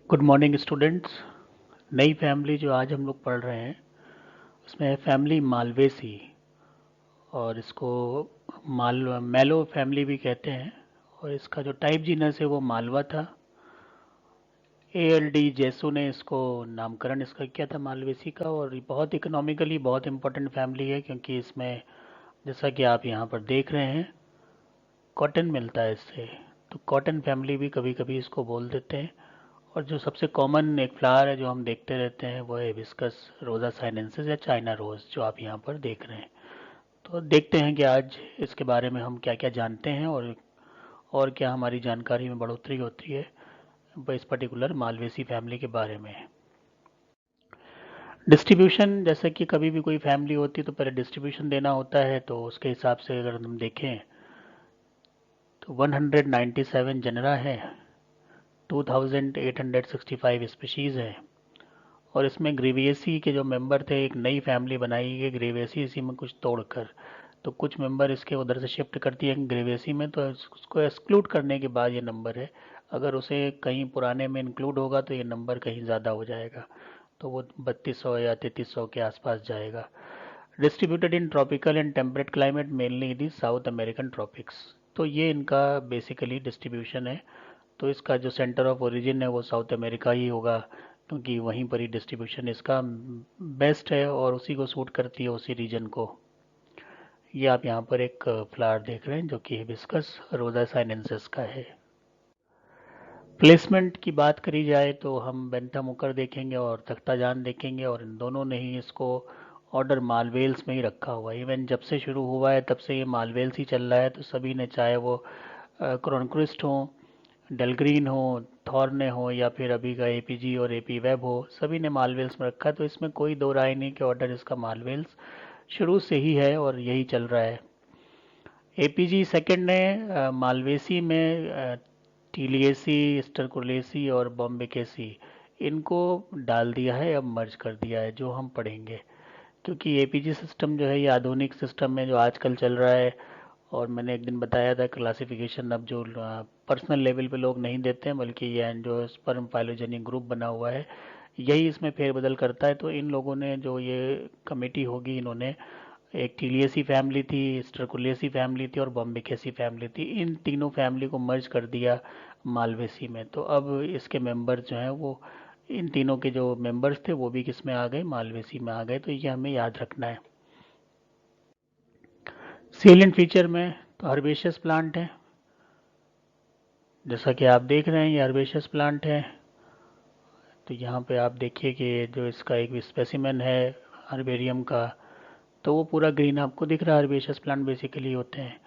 Good morning students. नई family जो आज हम लोग पढ़ रहे हैं उसमें है फैमिली मालवेसी, और इसको मैलो फैमिली भी कहते हैं। और इसका जो टाइप जीनस है वो मालवा था। ALD जेसू ने इसको नामकरण इसका किया था मालवेसी का। और ये बहुत इकोनॉमिकली बहुत इम्पोर्टेंट फैमिली है, क्योंकि इसमें जैसा कि आप यहाँ पर देख रहे हैं कॉटन मिलता है इससे। तो कॉटन फैमिली भी कभी कभी इसको बोल देते हैं। और जो सबसे कॉमन एक फ्लावर है जो हम देखते रहते हैं वो है हिबिस्कस रोजा साइनेंसिस या चाइना रोज, जो आप यहाँ पर देख रहे हैं। तो देखते हैं कि आज इसके बारे में हम क्या क्या जानते हैं, और क्या हमारी जानकारी में बढ़ोतरी होती है इस पर्टिकुलर मालवेसी फैमिली के बारे में। डिस्ट्रीब्यूशन, जैसे कि कभी भी कोई फैमिली होती है तो पहले डिस्ट्रीब्यूशन देना होता है। तो उसके हिसाब से अगर हम देखें तो 197 जनरा है, 2865 स्पीशीज़ है। और इसमें ग्रेविएसी के जो मेंबर थे, एक नई फैमिली बनाई गई ग्रेविएसी इसी में कुछ तोड़कर। तो कुछ मेंबर इसके उधर से शिफ्ट कर दिए ग्रेविएसी में, तो उसको एक्सक्लूड करने के बाद ये नंबर है। अगर उसे कहीं पुराने में इंक्लूड होगा तो ये नंबर कहीं ज़्यादा हो जाएगा, तो वो 3200 या 3300 के आसपास जाएगा। Distributed in tropical and temperate climate mainly in the south American tropics. तो ये इनका बेसिकली डिस्ट्रीब्यूशन है। तो इसका जो सेंटर ऑफ ओरिजिन है वो साउथ अमेरिका ही होगा, क्योंकि वहीं पर ही डिस्ट्रीब्यूशन इसका बेस्ट है और उसी को सूट करती है, उसी रीजन को। ये आप यहाँ पर एक फ्लावर देख रहे हैं जो कि हिबिस्कस रोजा साइनेंसिस का है। प्लेसमेंट की बात करी जाए तो हम बेंथम मुकर देखेंगे और तख्ताजान देखेंगे, और इन दोनों ने ही इसको ऑर्डर मालवेल्स में ही रखा हुआ है। इवन जब से शुरू हुआ है तब से ये मालवेल्स ही चल रहा है। तो सभी ने, चाहे वो क्रोनक्रिस्ट हो, डेलग्रीन हो, थॉर्ने हो, या फिर अभी का APG और AP वेब हो, सभी ने मालवेल्स में रखा है। तो इसमें कोई दो राय नहीं कि ऑर्डर इसका मालवेल्स शुरू से ही है और यही चल रहा है। APG सेकंड ने मालवेसी में टीलियसी, स्टरकुलेसी और बॉम्बेकेसी इनको डाल दिया है, अब मर्ज कर दिया है, जो हम पढ़ेंगे। क्योंकि APG सिस्टम जो है ये आधुनिक सिस्टम है जो आजकल चल रहा है। और मैंने एक दिन बताया था क्लासिफिकेशन अब जो पर्सनल लेवल पे लोग नहीं देते हैं, बल्कि ये एंजियोस्पर्म फाइलोजेनिक ग्रुप बना हुआ है यही इसमें फेरबदल करता है। तो इन लोगों ने, जो ये कमेटी होगी, इन्होंने एक टीलियसी फैमिली थी, स्ट्रकुलियसी फैमिली थी और बॉम्बिकेसी फैमिली थी, इन तीनों फैमिली को मर्ज कर दिया मालवेसी में। तो अब इसके मेंबर जो हैं वो, इन तीनों के जो मेंबर्स थे वो भी किस में आ गए, मालवेसी में आ गए। तो ये हमें याद रखना है। सेलिएंट फीचर में तो हर्बेशियस प्लांट है, जैसा कि आप देख रहे हैं ये हर्बेशियस प्लांट है। तो यहाँ पे आप देखिए कि जो इसका एक स्पेसिमेन है हर्बेरियम का, तो वो पूरा ग्रीन आपको दिख रहा है। हर्बेशियस प्लांट बेसिकली होते हैं,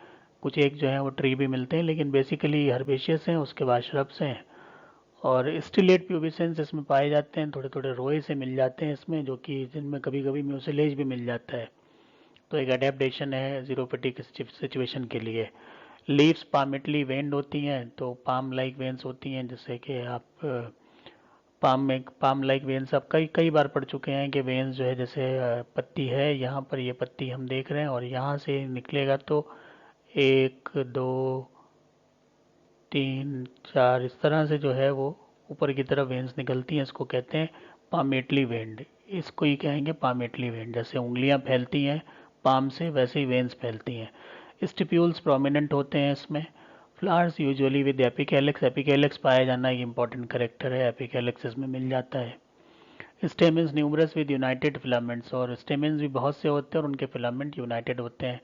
कुछ एक जो है वो ट्री भी मिलते हैं, लेकिन बेसिकली हर्बेशियस हैं। उसके बाद श्रब्स हैं, और स्टिलेट प्यूबिसेंस इसमें पाए जाते हैं। थोड़े थोड़े रोए से मिल जाते हैं इसमें, जो कि जिनमें कभी कभी म्यूसिलेज भी मिल जाता है। तो एक अडेप्टेशन है जीरोपेटिक सिचुएशन के लिए। लीव्स पामेटली वेन्ड होती हैं, तो पाम लाइक वेन्स होती हैं, जैसे कि आप पाम लाइक वेन्स आप कई कई बार पढ़ चुके हैं कि वेन्स जो है, जैसे पत्ती है, यहाँ पर ये पत्ती हम देख रहे हैं और यहाँ से निकलेगा तो एक दो तीन चार इस तरह से जो है वो ऊपर की तरफ वेन्स निकलती हैं। इसको कहते हैं पामेटली वेन्ड। इसको ही कहेंगे पामेटली वेन्ड। जैसे उंगलियां फैलती हैं पाम से, वैसे ही वेन्स फैलती हैं। स्टिप्यूल्स प्रोमिनेंट होते हैं इसमें। Flowers usually with epicalyx, epicalyx पाया जाना एक इंपॉर्टेंट करेक्टर है, एपिकैलिक्स इसमें मिल जाता है। Stamens numerous with United filaments, और स्टेमेंस भी बहुत से होते हैं और उनके फिलामेंट यूनाइटेड होते हैं।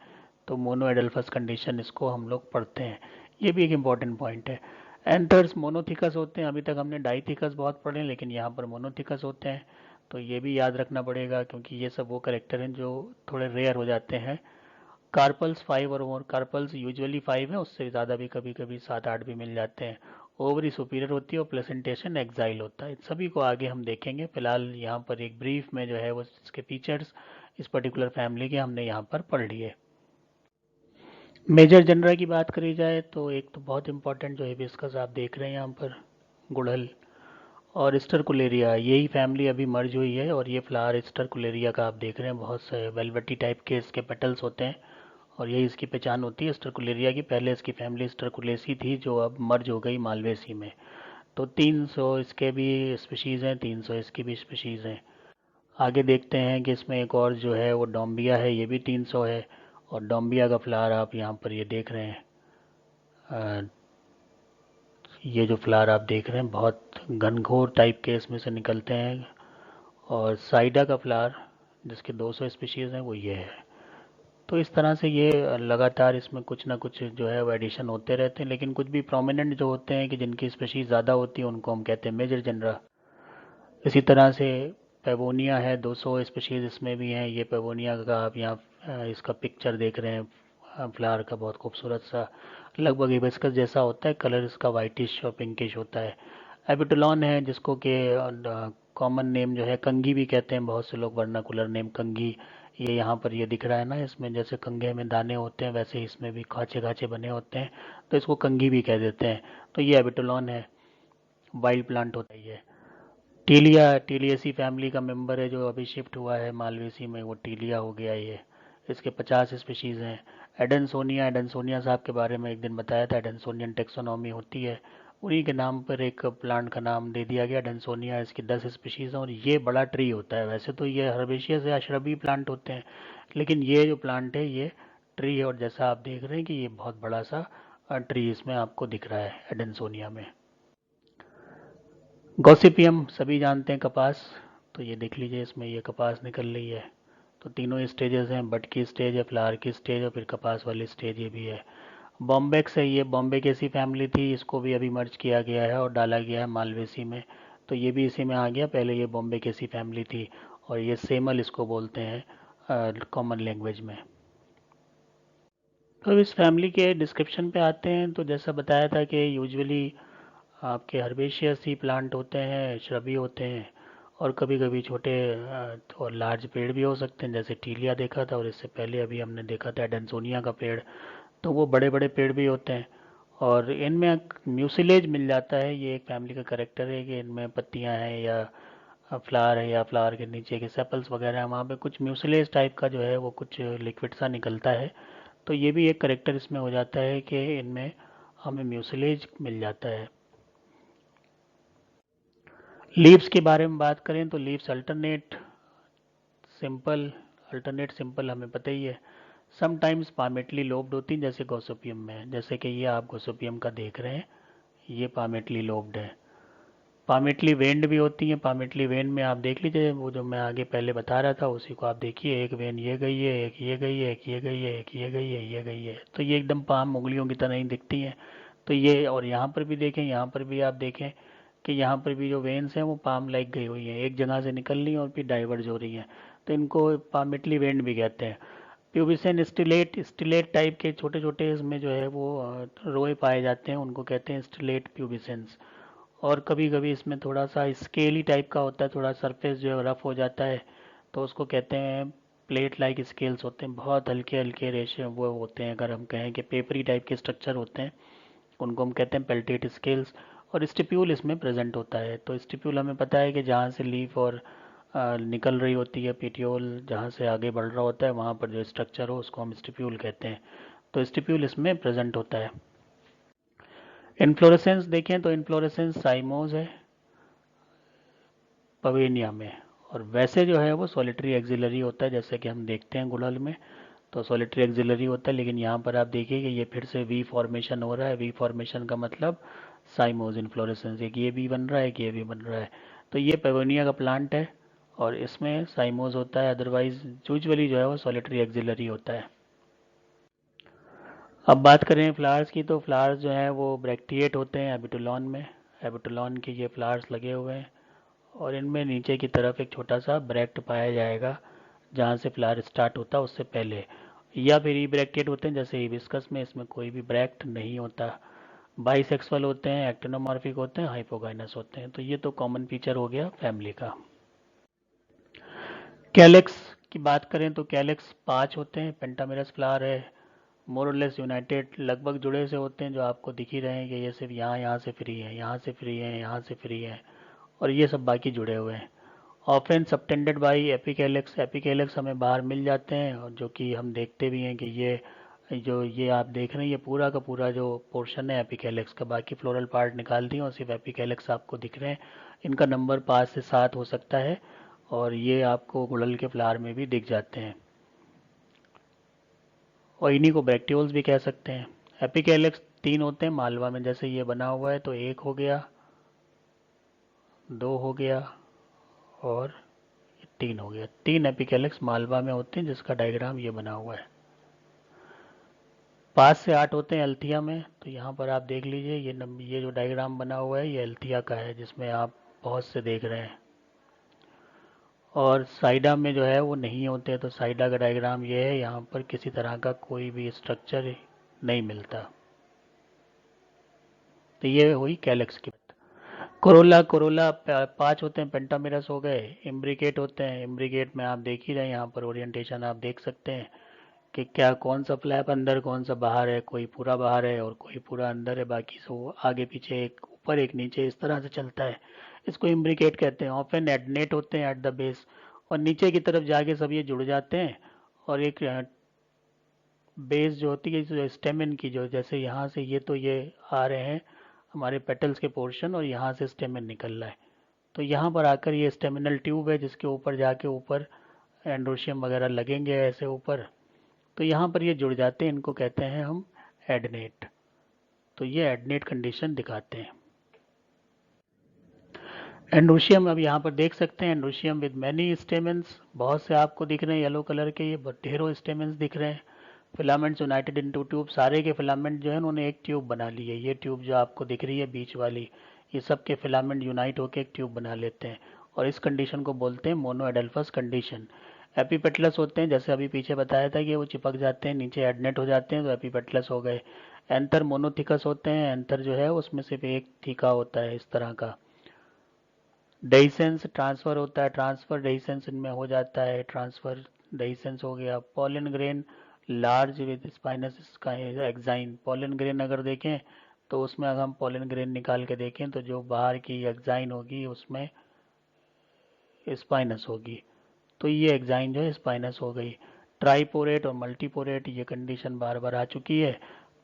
तो मोनोएडल्फस कंडीशन इसको हम लोग पढ़ते हैं। ये भी एक इम्पॉर्टेंट पॉइंट है। एंथर्स मोनोथिकस होते हैं। अभी तक हमने डाईथिकस बहुत पढ़े हैं, लेकिन यहाँ पर मोनोथिकस होते हैं। तो ये भी याद रखना पड़ेगा, क्योंकि ये सब वो करेक्टर हैं जो थोड़े रेयर हो जाते हैं। कार्पल्स 5 और मोर, कार्पल्स यूजुअली 5 है, उससे ज़्यादा भी कभी कभी 7-8 भी मिल जाते हैं। ओवरी सुपीरियर होती है और प्लेसेंटेशन एक्साइल होता है। इन सभी को आगे हम देखेंगे। फिलहाल यहाँ पर एक ब्रीफ में जो है वो इसके फीचर्स इस पर्टिकुलर फैमिली के हमने यहाँ पर पढ़ लिए। मेजर जनरा की बात करी जाए तो एक तो बहुत इंपॉर्टेंट जो हिबिस्कस आप देख रहे हैं यहाँ पर, गुड़हल, और स्टरकुलेरिया, यही फैमिली अभी मर्ज हुई है। और ये फ्लावर स्टरकुलेरिया का आप देख रहे हैं, बहुत से वेलवेटी टाइप के इसके पेटल्स होते हैं, और यही इसकी पहचान होती है स्टरकुलेरिया की। पहले इसकी फैमिली स्टरकुलेसी थी, जो अब मर्ज हो गई मालवेसी में। तो 300 इसके भी स्पीशीज़ हैं, 300 इसकी भी स्पीशीज़ हैं। आगे देखते हैं कि इसमें एक और जो है वो डोम्बिया है, ये भी 300 है। और डोम्बिया का फ्लावर आप यहाँ पर ये देख रहे हैं। ये जो फ्लावर आप देख रहे हैं बहुत घनघोर टाइप के इसमें से निकलते हैं। और साइडा का फ्लावर जिसके 200 स्पीशीज़ हैं वो ये है। तो इस तरह से ये लगातार इसमें कुछ ना कुछ जो है वो एडिशन होते रहते हैं, लेकिन कुछ भी प्रोमिनेंट जो होते हैं कि जिनकी स्पीशीज़ ज़्यादा होती है उनको हम कहते हैं मेजर जनरा। इसी तरह से पेवोनिया है, 200 स्पीशीज़ इसमें भी हैं। ये पेवोनिया का आप यहाँ इसका पिक्चर देख रहे हैं फ्लावर का, बहुत खूबसूरत सा, लगभग हिबिस्कस जैसा होता है। कलर इसका वाइटिश और पिंकिश होता है। एबिटोलॉन है जिसको कि कॉमन नेम जो है कंगी भी कहते हैं बहुत से लोग, वर्नाकुलर नेम कंगी। ये यहाँ पर ये दिख रहा है ना, इसमें जैसे कंगे में दाने होते हैं वैसे ही इसमें भी खाँचे खाँचे बने होते हैं, तो इसको कंगी भी कह देते हैं। तो ये एबिटोलॉन है, वाइल्ड प्लांट होता है ये। टीलिया, टीलियसी फैमिली का मेंबर है जो अभी शिफ्ट हुआ है मालवेसी में, वो टीलिया हो गया ये। इसके 50 स्पीशीज़ हैं। एडेंसोनिया, एडेंसोनिया साहब के बारे में एक दिन बताया था, एडेंसोनियन टेक्सोनॉमी होती है, उन्हीं के नाम पर एक प्लांट का नाम दे दिया गया एडेंसोनिया। इसकी 10 स्पीशीज़ हैं और ये बड़ा ट्री होता है। वैसे तो ये हर्बेशियस या श्रबी प्लांट होते हैं, लेकिन ये जो प्लांट है ये ट्री है। और जैसा आप देख रहे हैं कि ये बहुत बड़ा सा ट्री इसमें आपको दिख रहा है एडेंसोनिया में। गॉसिपियम सभी जानते हैं, कपास। तो ये देख लीजिए इसमें ये कपास निकल रही है। तो तीनों स्टेजेस हैं, बड की स्टेज है, फ्लावर की स्टेज और फिर कपास वाली स्टेज ये भी है। बॉम्बेक्स है, ये बॉम्बे की ऐसी फैमिली थी, इसको भी अभी मर्ज किया गया है और डाला गया है मालवेसी में। तो ये भी इसी में आ गया, पहले ये बॉम्बे की ऐसी फैमिली थी। और ये सेमल इसको बोलते हैं कॉमन लैंग्वेज में। तो इस फैमिली के डिस्क्रिप्शन पे आते हैं, तो जैसा बताया था कि यूजुअली आपके हर्बेशियस ही प्लांट होते हैं, श्रबी होते हैं। और कभी कभी छोटे और लार्ज पेड़ भी हो सकते हैं, जैसे टीलिया देखा था और इससे पहले अभी हमने देखा था एडेंसोनिया का पेड़। तो वो बड़े बड़े पेड़ भी होते हैं और इनमें म्यूसिलेज मिल जाता है। ये एक फैमिली का करेक्टर है कि इनमें पत्तियां हैं या फ्लावर है या फ्लावर के नीचे के सेपल्स वगैरह हैं, वहाँ पे कुछ म्यूसिलेज टाइप का जो है वो कुछ लिक्विड सा निकलता है। तो ये भी एक करेक्टर इसमें हो जाता है कि इनमें हमें म्यूसिलेज मिल जाता है। लीव्स के बारे में बात करें तो लीव्स सिंपल अल्टरनेट सिंपल हमें पता ही है। समटाइम्स पामेटली लोब्ड होती हैं जैसे गोसिपियम में, जैसे कि ये आप गोसिपियम का देख रहे हैं, ये पामेटली लोब्ड है। पामेटली वेन्ड भी होती हैं। पामेटली वेन में आप देख लीजिए, वो जो मैं आगे पहले बता रहा था उसी को आप देखिए, एक वेन ये गई है, एक ये गई है, एक ये गई है, एक ये गई है, ये गई है। तो ये एकदम पाम उंगलियों की तरह ही दिखती हैं। तो ये, और यहाँ पर भी देखें, यहाँ पर भी आप देखें कि यहाँ पर भी जो वेन्स हैं वो पाम लाइक गई हुई हैं, एक जगह से निकल रही हैं और फिर डाइवर्ज हो रही हैं। तो इनको पामेटली वेन्ड भी कहते हैं। प्यूबिसन स्टिलेट, स्टिलेट टाइप के छोटे छोटे इसमें जो है वो रोए पाए जाते हैं, उनको कहते हैं स्टिलेट प्यूबिसेंस। और कभी कभी इसमें थोड़ा सा स्केली टाइप का होता है, थोड़ा सरफेस जो है रफ हो जाता है, तो उसको कहते हैं प्लेट लाइक स्केल्स होते हैं, बहुत हल्के हल्के रेशे वो होते हैं। अगर हम कहें कि पेपरी टाइप के स्ट्रक्चर होते हैं, उनको हम कहते हैं पेल्टेट स्केल्स। और स्टिप्यूल इसमें प्रेजेंट होता है। तो स्टिप्यूल हमें पता है कि जहाँ से लीफ और निकल रही होती है, पिटियोल जहाँ से आगे बढ़ रहा होता है, वहाँ पर जो स्ट्रक्चर हो उसको हम स्टिप्यूल कहते हैं। तो स्टिप्यूल इसमें प्रेजेंट होता है। इन्फ्लोरेसेंस देखें तो इन्फ्लोरेसेंस साइमोज है पवेनिया में। और वैसे जो है वो सॉलिटरी एक्सिलरी होता है, जैसे कि हम देखते हैं गुड़हल में, तो सॉलिटरी एक्सिलरी होता है। लेकिन यहाँ पर आप देखिए कि ये फिर से वी फॉर्मेशन हो रहा है। वी फॉर्मेशन का मतलब साइमोज इन्फ्लोरेसेंस, एक ये भी बन रहा है, एक ये भी बन रहा है। तो ये पेवेनिया का प्लांट है और इसमें साइमोज होता है, अदरवाइज यूजुअली जो है वो सॉलिटरी एक्सिलरी होता है। अब बात करें फ्लावर्स की, तो फ्लावर्स जो है वो ब्रैक्टिएट होते हैं एबिटोलॉन में। एबिटोलॉन के ये फ्लावर्स लगे हुए हैं और इनमें नीचे की तरफ एक छोटा सा ब्रैक्ट पाया जाएगा जहाँ से फ्लावर स्टार्ट होता है उससे पहले, या फिर ई ब्रैक्टेड होते हैं जैसे हिबिस्कस में, इसमें कोई भी ब्रैक्ट नहीं होता। बाइसेक्सुअल होते हैं, एक्टिनोमॉर्फिक होते हैं, हाइपोगाइनस होते हैं। तो ये तो कॉमन फीचर हो गया फैमिली का। कैलेक्स की बात करें तो कैलेक्स 5 होते हैं, पेंटामेरस फ्लावर है, मोरलेस यूनाइटेड, लगभग जुड़े से होते हैं, जो आपको दिख ही रहे हैं कि ये सिर्फ यहाँ यहाँ से फ्री है, यहाँ से फ्री है, यहाँ से फ्री है, और ये सब बाकी जुड़े हुए हैं। ऑफेन सबटेंडेड बाई एपिकेलेक्स, एपिकेलेक्स हमें बाहर मिल जाते हैं और जो कि हम देखते भी हैं कि ये जो ये आप देख रहे हैं ये पूरा का पूरा जो पोर्शन है एपिकैलिक्स का, बाकी फ्लोरल पार्ट निकाल दिए और सिर्फ एपिकैलिक्स आपको दिख रहे हैं। इनका नंबर 5 से 7 हो सकता है और ये आपको गुड़हल के फ्लावर में भी दिख जाते हैं, और इन्हीं को ब्रैक्टियोल्स भी कह सकते हैं। एपिकैलिक्स 3 होते हैं मालवा में, जैसे ये बना हुआ है तो 1 हो गया, 2 हो गया और 3 हो गया। 3 एपिकैलिक्स मालवा में होते हैं जिसका डायग्राम ये बना हुआ है। 5 से 8 होते हैं एल्थिया में, तो यहाँ पर आप देख लीजिए ये जो डायग्राम बना हुआ है ये एल्थिया का है जिसमें आप बहुत से देख रहे हैं। और साइडा में जो है वो नहीं होते, तो साइडा का डायग्राम ये है, यहाँ पर किसी तरह का कोई भी स्ट्रक्चर नहीं मिलता। तो ये हुई कैलेक्स की बात। कोरोला कोरोला 5 होते हैं, पेंटामेरस हो गए। इम्ब्रिकेट होते हैं, इम्ब्रिकेट में आप देख ही रहे हैं, यहाँ पर ओरिएंटेशन आप देख सकते हैं कि क्या कौन सा फ्लैप अंदर कौन सा बाहर है, कोई पूरा बाहर है और कोई पूरा अंदर है, बाकी सब आगे पीछे, एक ऊपर एक नीचे, इस तरह से चलता है। इसको इम्ब्रिकेट कहते हैं। ऑफन एडनेट होते हैं एट द बेस, और नीचे की तरफ जाके सब ये जुड़ जाते हैं। और एक बेस जो होती है जो स्टेमिन की, जो जैसे यहाँ से ये आ रहे हैं हमारे पेटल्स के पोर्शन और यहाँ से स्टेमिन निकल रहा है, तो यहाँ पर आकर ये स्टेमिनल ट्यूब है जिसके ऊपर जाके ऊपर एंड्रोशियम वगैरह लगेंगे ऐसे ऊपर, तो यहाँ पर ये जुड़ जाते हैं, इनको कहते हैं हम एडनेट। तो ये एडनेट कंडीशन दिखाते हैं। एंड्रोशियम अब यहाँ पर देख सकते हैं, एंड्रोशियम विद मैनी स्टेमेंस, बहुत से आपको दिख रहे हैं येलो कलर के, ये ढेरों स्टेमेंस दिख रहे हैं। फिलामेंट्स यूनाइटेड इनटू ट्यूब, सारे के फिलामेंट जो है उन्होंने एक ट्यूब बना ली है। ये ट्यूब जो आपको दिख रही है बीच वाली, ये सब के फिलामेंट यूनाइट होकर एक ट्यूब बना लेते हैं, और इस कंडीशन को बोलते हैं मोनो एडल्फस कंडीशन। एपीपेटलस होते हैं, जैसे अभी पीछे बताया था कि वो चिपक जाते हैं नीचे, एडनेट हो जाते हैं, तो एपीपेटलस हो गए। एंथर मोनोथिकस होते हैं, एंथर जो है उसमें सिर्फ एक थीका होता है इस तरह का। डेhiscence ट्रांसफर होता है, ट्रांसफर डेhiscence इनमें हो जाता है, ट्रांसफर डेhiscence हो गया। Pollen grain large with spinous का एक्साइन, पॉलन ग्रेन अगर देखें तो उसमें अगर हम पॉलन ग्रेन निकाल के देखें तो जो बाहर की एक्साइन होगी उसमें स्पाइनस होगी, तो ये एक्साइन जो है स्पाइनस हो गई। ट्राईपोरेट और मल्टीपोरेट, ये कंडीशन बार बार आ चुकी है,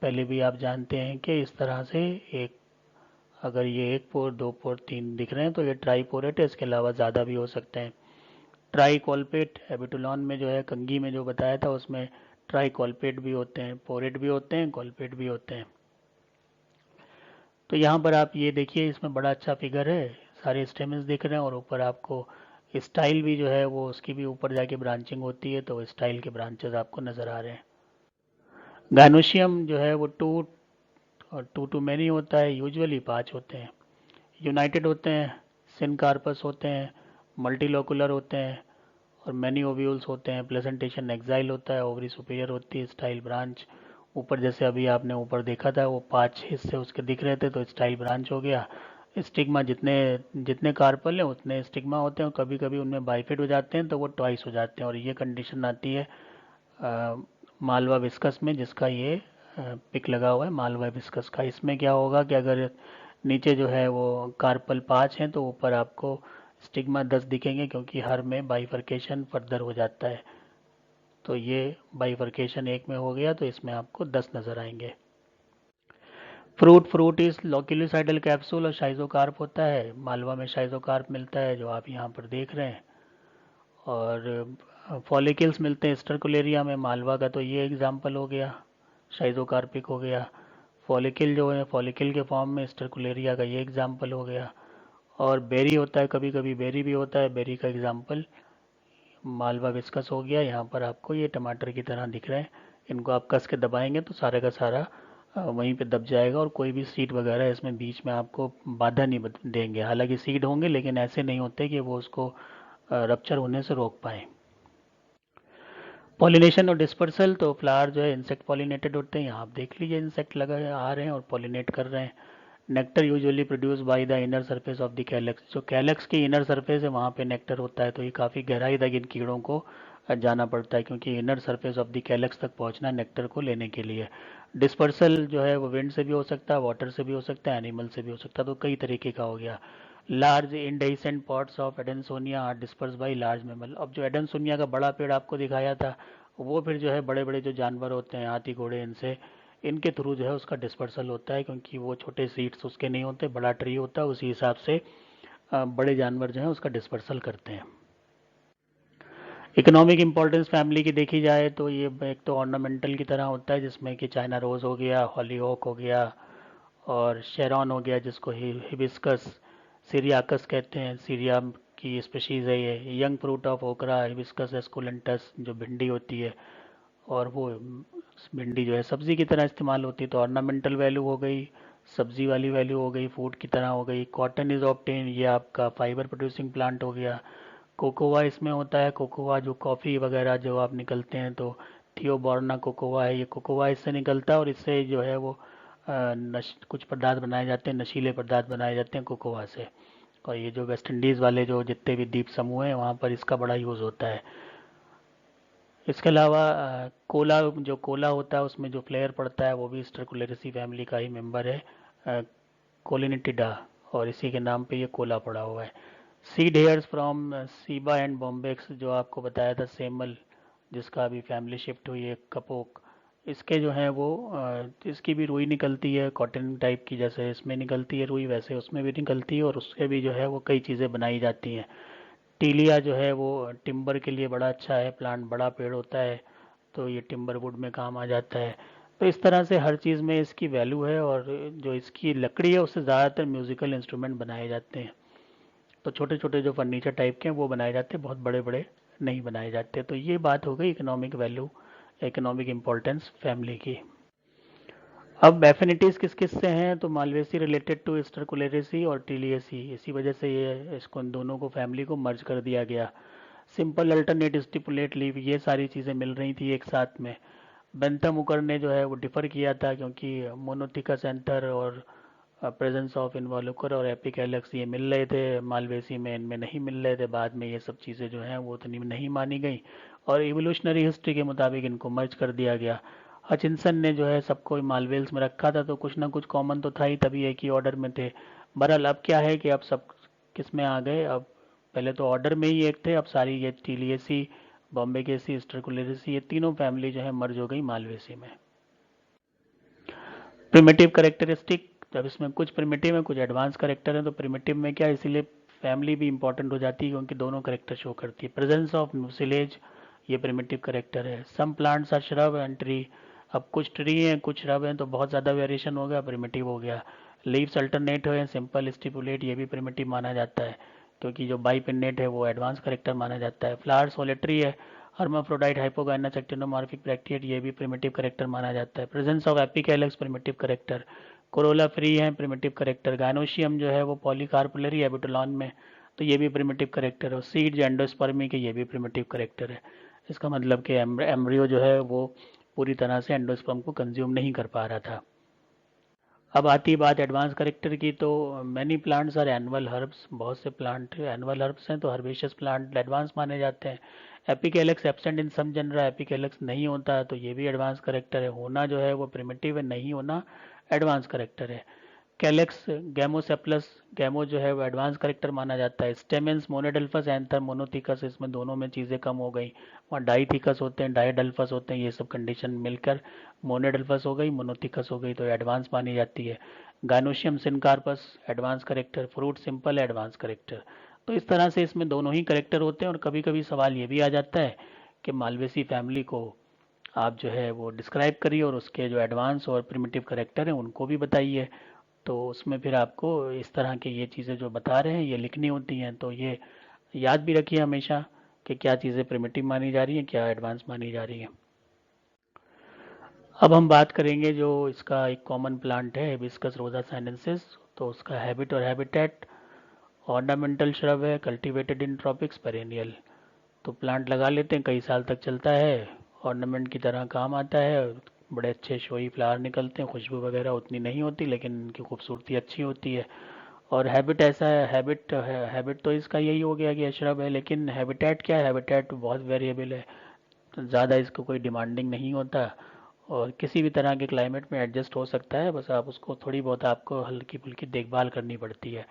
पहले भी आप जानते हैं कि इस तरह से एक, अगर ये 1 पोर 2 पोर 3 दिख रहे हैं तो ये ट्राईपोरेट है, इसके अलावा ज़्यादा भी हो सकते हैं। ट्राईकॉल्पेट, एबिटुलॉन में जो है कंगी में जो बताया था उसमें ट्राईकॉल्पेट भी होते हैं, पोरेट भी होते हैं, कॉल्पेट भी होते हैं। तो यहाँ पर आप ये देखिए, इसमें बड़ा अच्छा फिगर है, सारे स्टेमन्स दिख रहे हैं, और ऊपर आपको स्टाइल भी जो है वो उसकी भी ऊपर जाके ब्रांचिंग होती है, तो स्टाइल के ब्रांचेस आपको नज़र आ रहे हैं। गायनोशियम जो है वो टू टू मैनी होता है, यूजुअली 5 होते हैं। यूनाइटेड होते हैं, सिनकार्पस होते हैं, मल्टीलोकुलर होते हैं, और मैनी ओव्यूल्स होते हैं। प्लेसेंटेशन एक्साइल होता है, ओवरी सुपीरियर होती है, स्टाइल ब्रांच ऊपर, जैसे अभी आपने ऊपर देखा था वो 5 हिस्से उसके दिख रहे थे, तो स्टाइल ब्रांच हो गया। स्टिग्मा जितने जितने कार्पल हैं उतने स्टिग्मा होते हैं, और कभी कभी उनमें बाइफिड हो जाते हैं तो वो ट्वाइस हो जाते हैं, और ये कंडीशन आती है मालवा विस्कस में, जिसका ये पिक लगा हुआ है मालवा विस्कस का। इसमें क्या होगा कि अगर नीचे जो है वो कार्पल 5 हैं तो ऊपर आपको स्टिग्मा 10 दिखेंगे, क्योंकि हर में बाइफर्केशन फर्दर हो जाता है, तो ये बाइफर्केशन एक में हो गया तो इसमें आपको 10 नज़र आएंगे। फ्रूट इस लोक्यूलिसाइडल कैप्सूल और शाइजोकार्प होता है, मालवा में शाइजोकार्प मिलता है जो आप यहाँ पर देख रहे हैं, और फॉलिकल्स मिलते हैं स्टर्कुलेरिया में, मालवा का तो ये एग्जाम्पल हो गया, शाइजोकार्पिक हो गया। फॉलिकल जो है फॉलिकल के फॉर्म में स्टर्कुलेरिया का ये एग्जाम्पल हो गया। और बेरी होता है, कभी कभी बेरी भी होता है, बेरी का एग्जाम्पल मालवा विस्कस हो गया। यहाँ पर आपको ये टमाटर की तरह दिख रहे हैं, इनको आप कस के दबाएंगे तो सारे का सारा वहीं पे दब जाएगा, और कोई भी सीड वगैरह इसमें बीच में आपको बाधा नहीं देंगे। हालांकि सीड होंगे लेकिन ऐसे नहीं होते कि वो उसको रप्चर होने से रोक पाए। पॉलिनेशन और डिस्पर्सल, तो फ्लावर जो है इंसेक्ट पॉलिनेटेड होते हैं, यहाँ आप देख लीजिए इंसेक्ट लगा आ रहे हैं और पॉलिनेट कर रहे हैं। Nectar usually produce by the inner surface of the calyx, जो कैलेक्स की इनर सरफेस है वहाँ पे नेक्टर होता है, तो ये काफ़ी गहराई तक इन कीड़ों को जाना पड़ता है, क्योंकि inner surface of the calyx तक पहुँचना नेक्टर को लेने के लिए। डिस्पर्सल जो है वो विंड से भी हो सकता है, वाटर से भी हो सकता है, एनिमल से भी हो सकता है, तो कई तरीके का हो गया। Large indehiscent pods of Adansonia are disperse by large mammal, अब जो एडेंसोनिया का बड़ा पेड़ आपको दिखाया था वो फिर जो है बड़े बड़े जो जानवर होते हैं, हाथी घोड़े, इनसे इनके थ्रू जो है उसका डिस्पर्सल होता है, क्योंकि वो छोटे सीड्स उसके नहीं होते, बड़ा ट्री होता है, उसी हिसाब से बड़े जानवर जो है उसका डिस्पर्सल करते हैं। इकोनॉमिक इम्पोर्टेंस फैमिली की देखी जाए तो ये एक तो ऑर्नामेंटल की तरह होता है, जिसमें कि चाइना रोज़ हो गया, हॉलीहोक हो गया, और शेरॉन हो गया, जिसको हिबिस्कस सीरियाकस कहते हैं, सीरिया की स्पीशीज़ है ये। Young fruit of okra, Hibiscus esculentus, जो भिंडी होती है, और वो भिंडी जो है सब्जी की तरह इस्तेमाल होती है, तो ऑर्नामेंटल वैल्यू हो गई, सब्जी वाली वैल्यू हो गई, फूड की तरह हो गई। कॉटन इज ऑब्टेन, ये आपका फाइबर प्रोड्यूसिंग प्लांट हो गया। कोकोआ इसमें होता है, कोकोआ जो कॉफ़ी वगैरह जो आप निकलते हैं, तो थियोबॉर्ना कोकोआ है, ये कोकोआ इससे निकलता है, और इससे जो है वो कुछ पदार्थ बनाए जाते हैं, नशीले पदार्थ बनाए जाते हैं कोकोआ से। और ये जो वेस्ट इंडीज़ वाले जो जितने भी द्वीप समूह हैं वहाँ पर इसका बड़ा यूज़ होता है। इसके अलावा कोला, जो कोला होता है उसमें जो फ्लेयर पड़ता है वो भी स्टरकुलेरेसी फैमिली का ही मेंबर है, कोलिनिटिडा, और इसी के नाम पे ये कोला पड़ा हुआ है। Seed hairs from ceiba and bombax, जो आपको बताया था सेमल, जिसका अभी फैमिली शिफ्ट हुई है, कपोक, इसके जो हैं वो इसकी भी रुई निकलती है, कॉटन टाइप की, जैसे इसमें निकलती है रुई वैसे उसमें भी निकलती है, और उससे भी जो है वो कई चीज़ें बनाई जाती हैं। टीलिया जो है वो टिम्बर के लिए बड़ा अच्छा है प्लांट, बड़ा पेड़ होता है, तो ये टिम्बर वुड में काम आ जाता है। तो इस तरह से हर चीज़ में इसकी वैल्यू है, और जो इसकी लकड़ी है उससे ज़्यादातर म्यूज़िकल इंस्ट्रूमेंट बनाए जाते हैं। तो छोटे छोटे जो फर्नीचर टाइप के हैं वो बनाए जाते हैं, बहुत बड़े बड़े नहीं बनाए जाते। तो ये बात हो गई economic value, economic importance family की। अब एफिनिटीज़ किस किस से हैं, तो मालवेसी रिलेटेड टू स्टरकुलेरेसी और टीलियसी, इसी वजह से ये इसको इन दोनों को फैमिली को मर्ज कर दिया गया। सिंपल अल्टरनेट स्टिपुलेट लीव, ये सारी चीज़ें मिल रही थी एक साथ में। बेंथम उकर ने जो है वो डिफ़र किया था, क्योंकि मोनोथिकस एंथर और प्रेजेंस ऑफ इन्वॉल्यूकर और एपिकैलेक्स ये मिल रहे थे मालवेसी में, इनमें नहीं मिल रहे थे। बाद में ये सब चीज़ें जो हैं वो उतनी नहीं मानी गई, और इवोल्यूशनरी हिस्ट्री के मुताबिक इनको मर्ज कर दिया गया। हचिंसन ने जो है सबको मालवेल्स में रखा था, तो कुछ ना कुछ कॉमन तो था ही, तभी एक ही ऑर्डर में थे। बहरहाल अब क्या है कि अब सब किस में आ गए, अब पहले तो ऑर्डर में ही एक थे, अब सारी ये टीलियसी, बॉम्बे केसी, स्टरकुलेरेसी, ये तीनों फैमिली जो है मर्ज हो गई मालवेसी में। प्रिमिटिव करेक्टरिस्टिक, जब इसमें कुछ प्रिमिटिव है कुछ एडवांस करेक्टर है, तो प्रिमिटिव में क्या, इसीलिए फैमिली भी इंपॉर्टेंट हो जाती है, क्योंकि दोनों करेक्टर शो करती है। प्रेजेंस ऑफ म्यूसिलेज, ये प्रिमिटिव करेक्टर है। Some plants are shrub and tree, अब कुछ ट्री हैं कुछ श्रब हैं, तो बहुत ज़्यादा वेरिएशन हो गया, प्रिमिटिव हो गया। लीव्स अल्टरनेट है, सिंपल स्टिपुलेट, ये भी प्रिमिटिव माना जाता है, क्योंकि जो बाइपिन्नेट है वो एडवांस करेक्टर माना जाता है। फ्लावर सोलेटरी है, हर्माफ्रोडाइट, हाइपोगाइनस, एक्टिनोमॉर्फिक ब्रैक्टिएट, ये भी प्रिमिटिव करेक्टर माना जाता है। Presence of epicalyx, primitive character. Corolla free है, प्रिमिटिव करेक्टर। गायनोशियम जो है वो पॉलीकार्पुलरी एबिटोलॉन में, तो ये भी प्रिमिटिव करेक्टर है। सीड्स एंडोस्पर्मी के, ये भी प्रिमिटिव करेक्टर है। इसका मतलब कि एम्ब्रियो जो है वो पूरी तरह से एंडोस्पर्म को कंज्यूम नहीं कर पा रहा था। अब आती बात एडवांस करेक्टर की, तो many plants are annual herbs, बहुत से प्लांट एनुअल हर्ब्स हैं, तो हर्बेशियस प्लांट एडवांस माने जाते हैं। एपिकैलेक्स एब्सेंट इन सम जनरा, एपिकैलेक्स नहीं होता तो ये भी एडवांस करेक्टर है। होना जो है वो प्रिमिटिव है, नहीं होना एडवांस करेक्टर है। कैलेक्स गैमोसेप्लस, गैमो जो है वो एडवांस करेक्टर माना जाता है। स्टेमेंस मोनोडल्फस, एंथर मोनोथिकस, इसमें दोनों में चीज़ें कम हो गई, वहाँ डाईथिकस होते हैं, डाईडल्फस होते हैं, ये सब कंडीशन मिलकर मोनोडल्फस हो गई, मोनोथिकस हो गई, तो एडवांस मानी जाती है। Gynoecium syncarpous advance character, fruit simple advance character. तो इस तरह से इसमें दोनों ही करेक्टर होते हैं, और कभी कभी सवाल ये भी आ जाता है कि मालवेसी फैमिली को आप जो है वो डिस्क्राइब करिए, और उसके जो एडवांस और प्रिमिटिव करेक्टर हैं उनको भी बताइए। तो उसमें फिर आपको इस तरह की ये चीज़ें जो बता रहे हैं ये लिखनी होती हैं, तो ये याद भी रखिए हमेशा कि क्या चीज़ें प्रिमिटिव मानी जा रही हैं, क्या एडवांस मानी जा रही हैं। अब हम बात करेंगे जो इसका एक कॉमन प्लांट है, हिबिस्कस रोजा साइनेंसिस, तो उसका हैबिट और हैबिटेट। ऑर्नामेंटल श्रब है, कल्टीवेटेड इन ट्रॉपिक्स, पेरेनियल, तो प्लांट लगा लेते हैं, कई साल तक चलता है, ऑर्नामेंट की तरह काम आता है, बड़े अच्छे शोई फ्लावर निकलते हैं, खुशबू वगैरह उतनी नहीं होती लेकिन इनकी खूबसूरती अच्छी होती है। और हैबिट ऐसा है, हैबिट तो इसका यही हो गया कि श्रब है, लेकिन हैबिटेट क्या है, हैबिटेट बहुत वेरिएबल है, तो ज़्यादा इसको कोई डिमांडिंग नहीं होता, और किसी भी तरह के क्लाइमेट में एडजस्ट हो सकता है, बस आप उसको थोड़ी बहुत आपको हल्की फुल्की देखभाल करनी पड़ती है।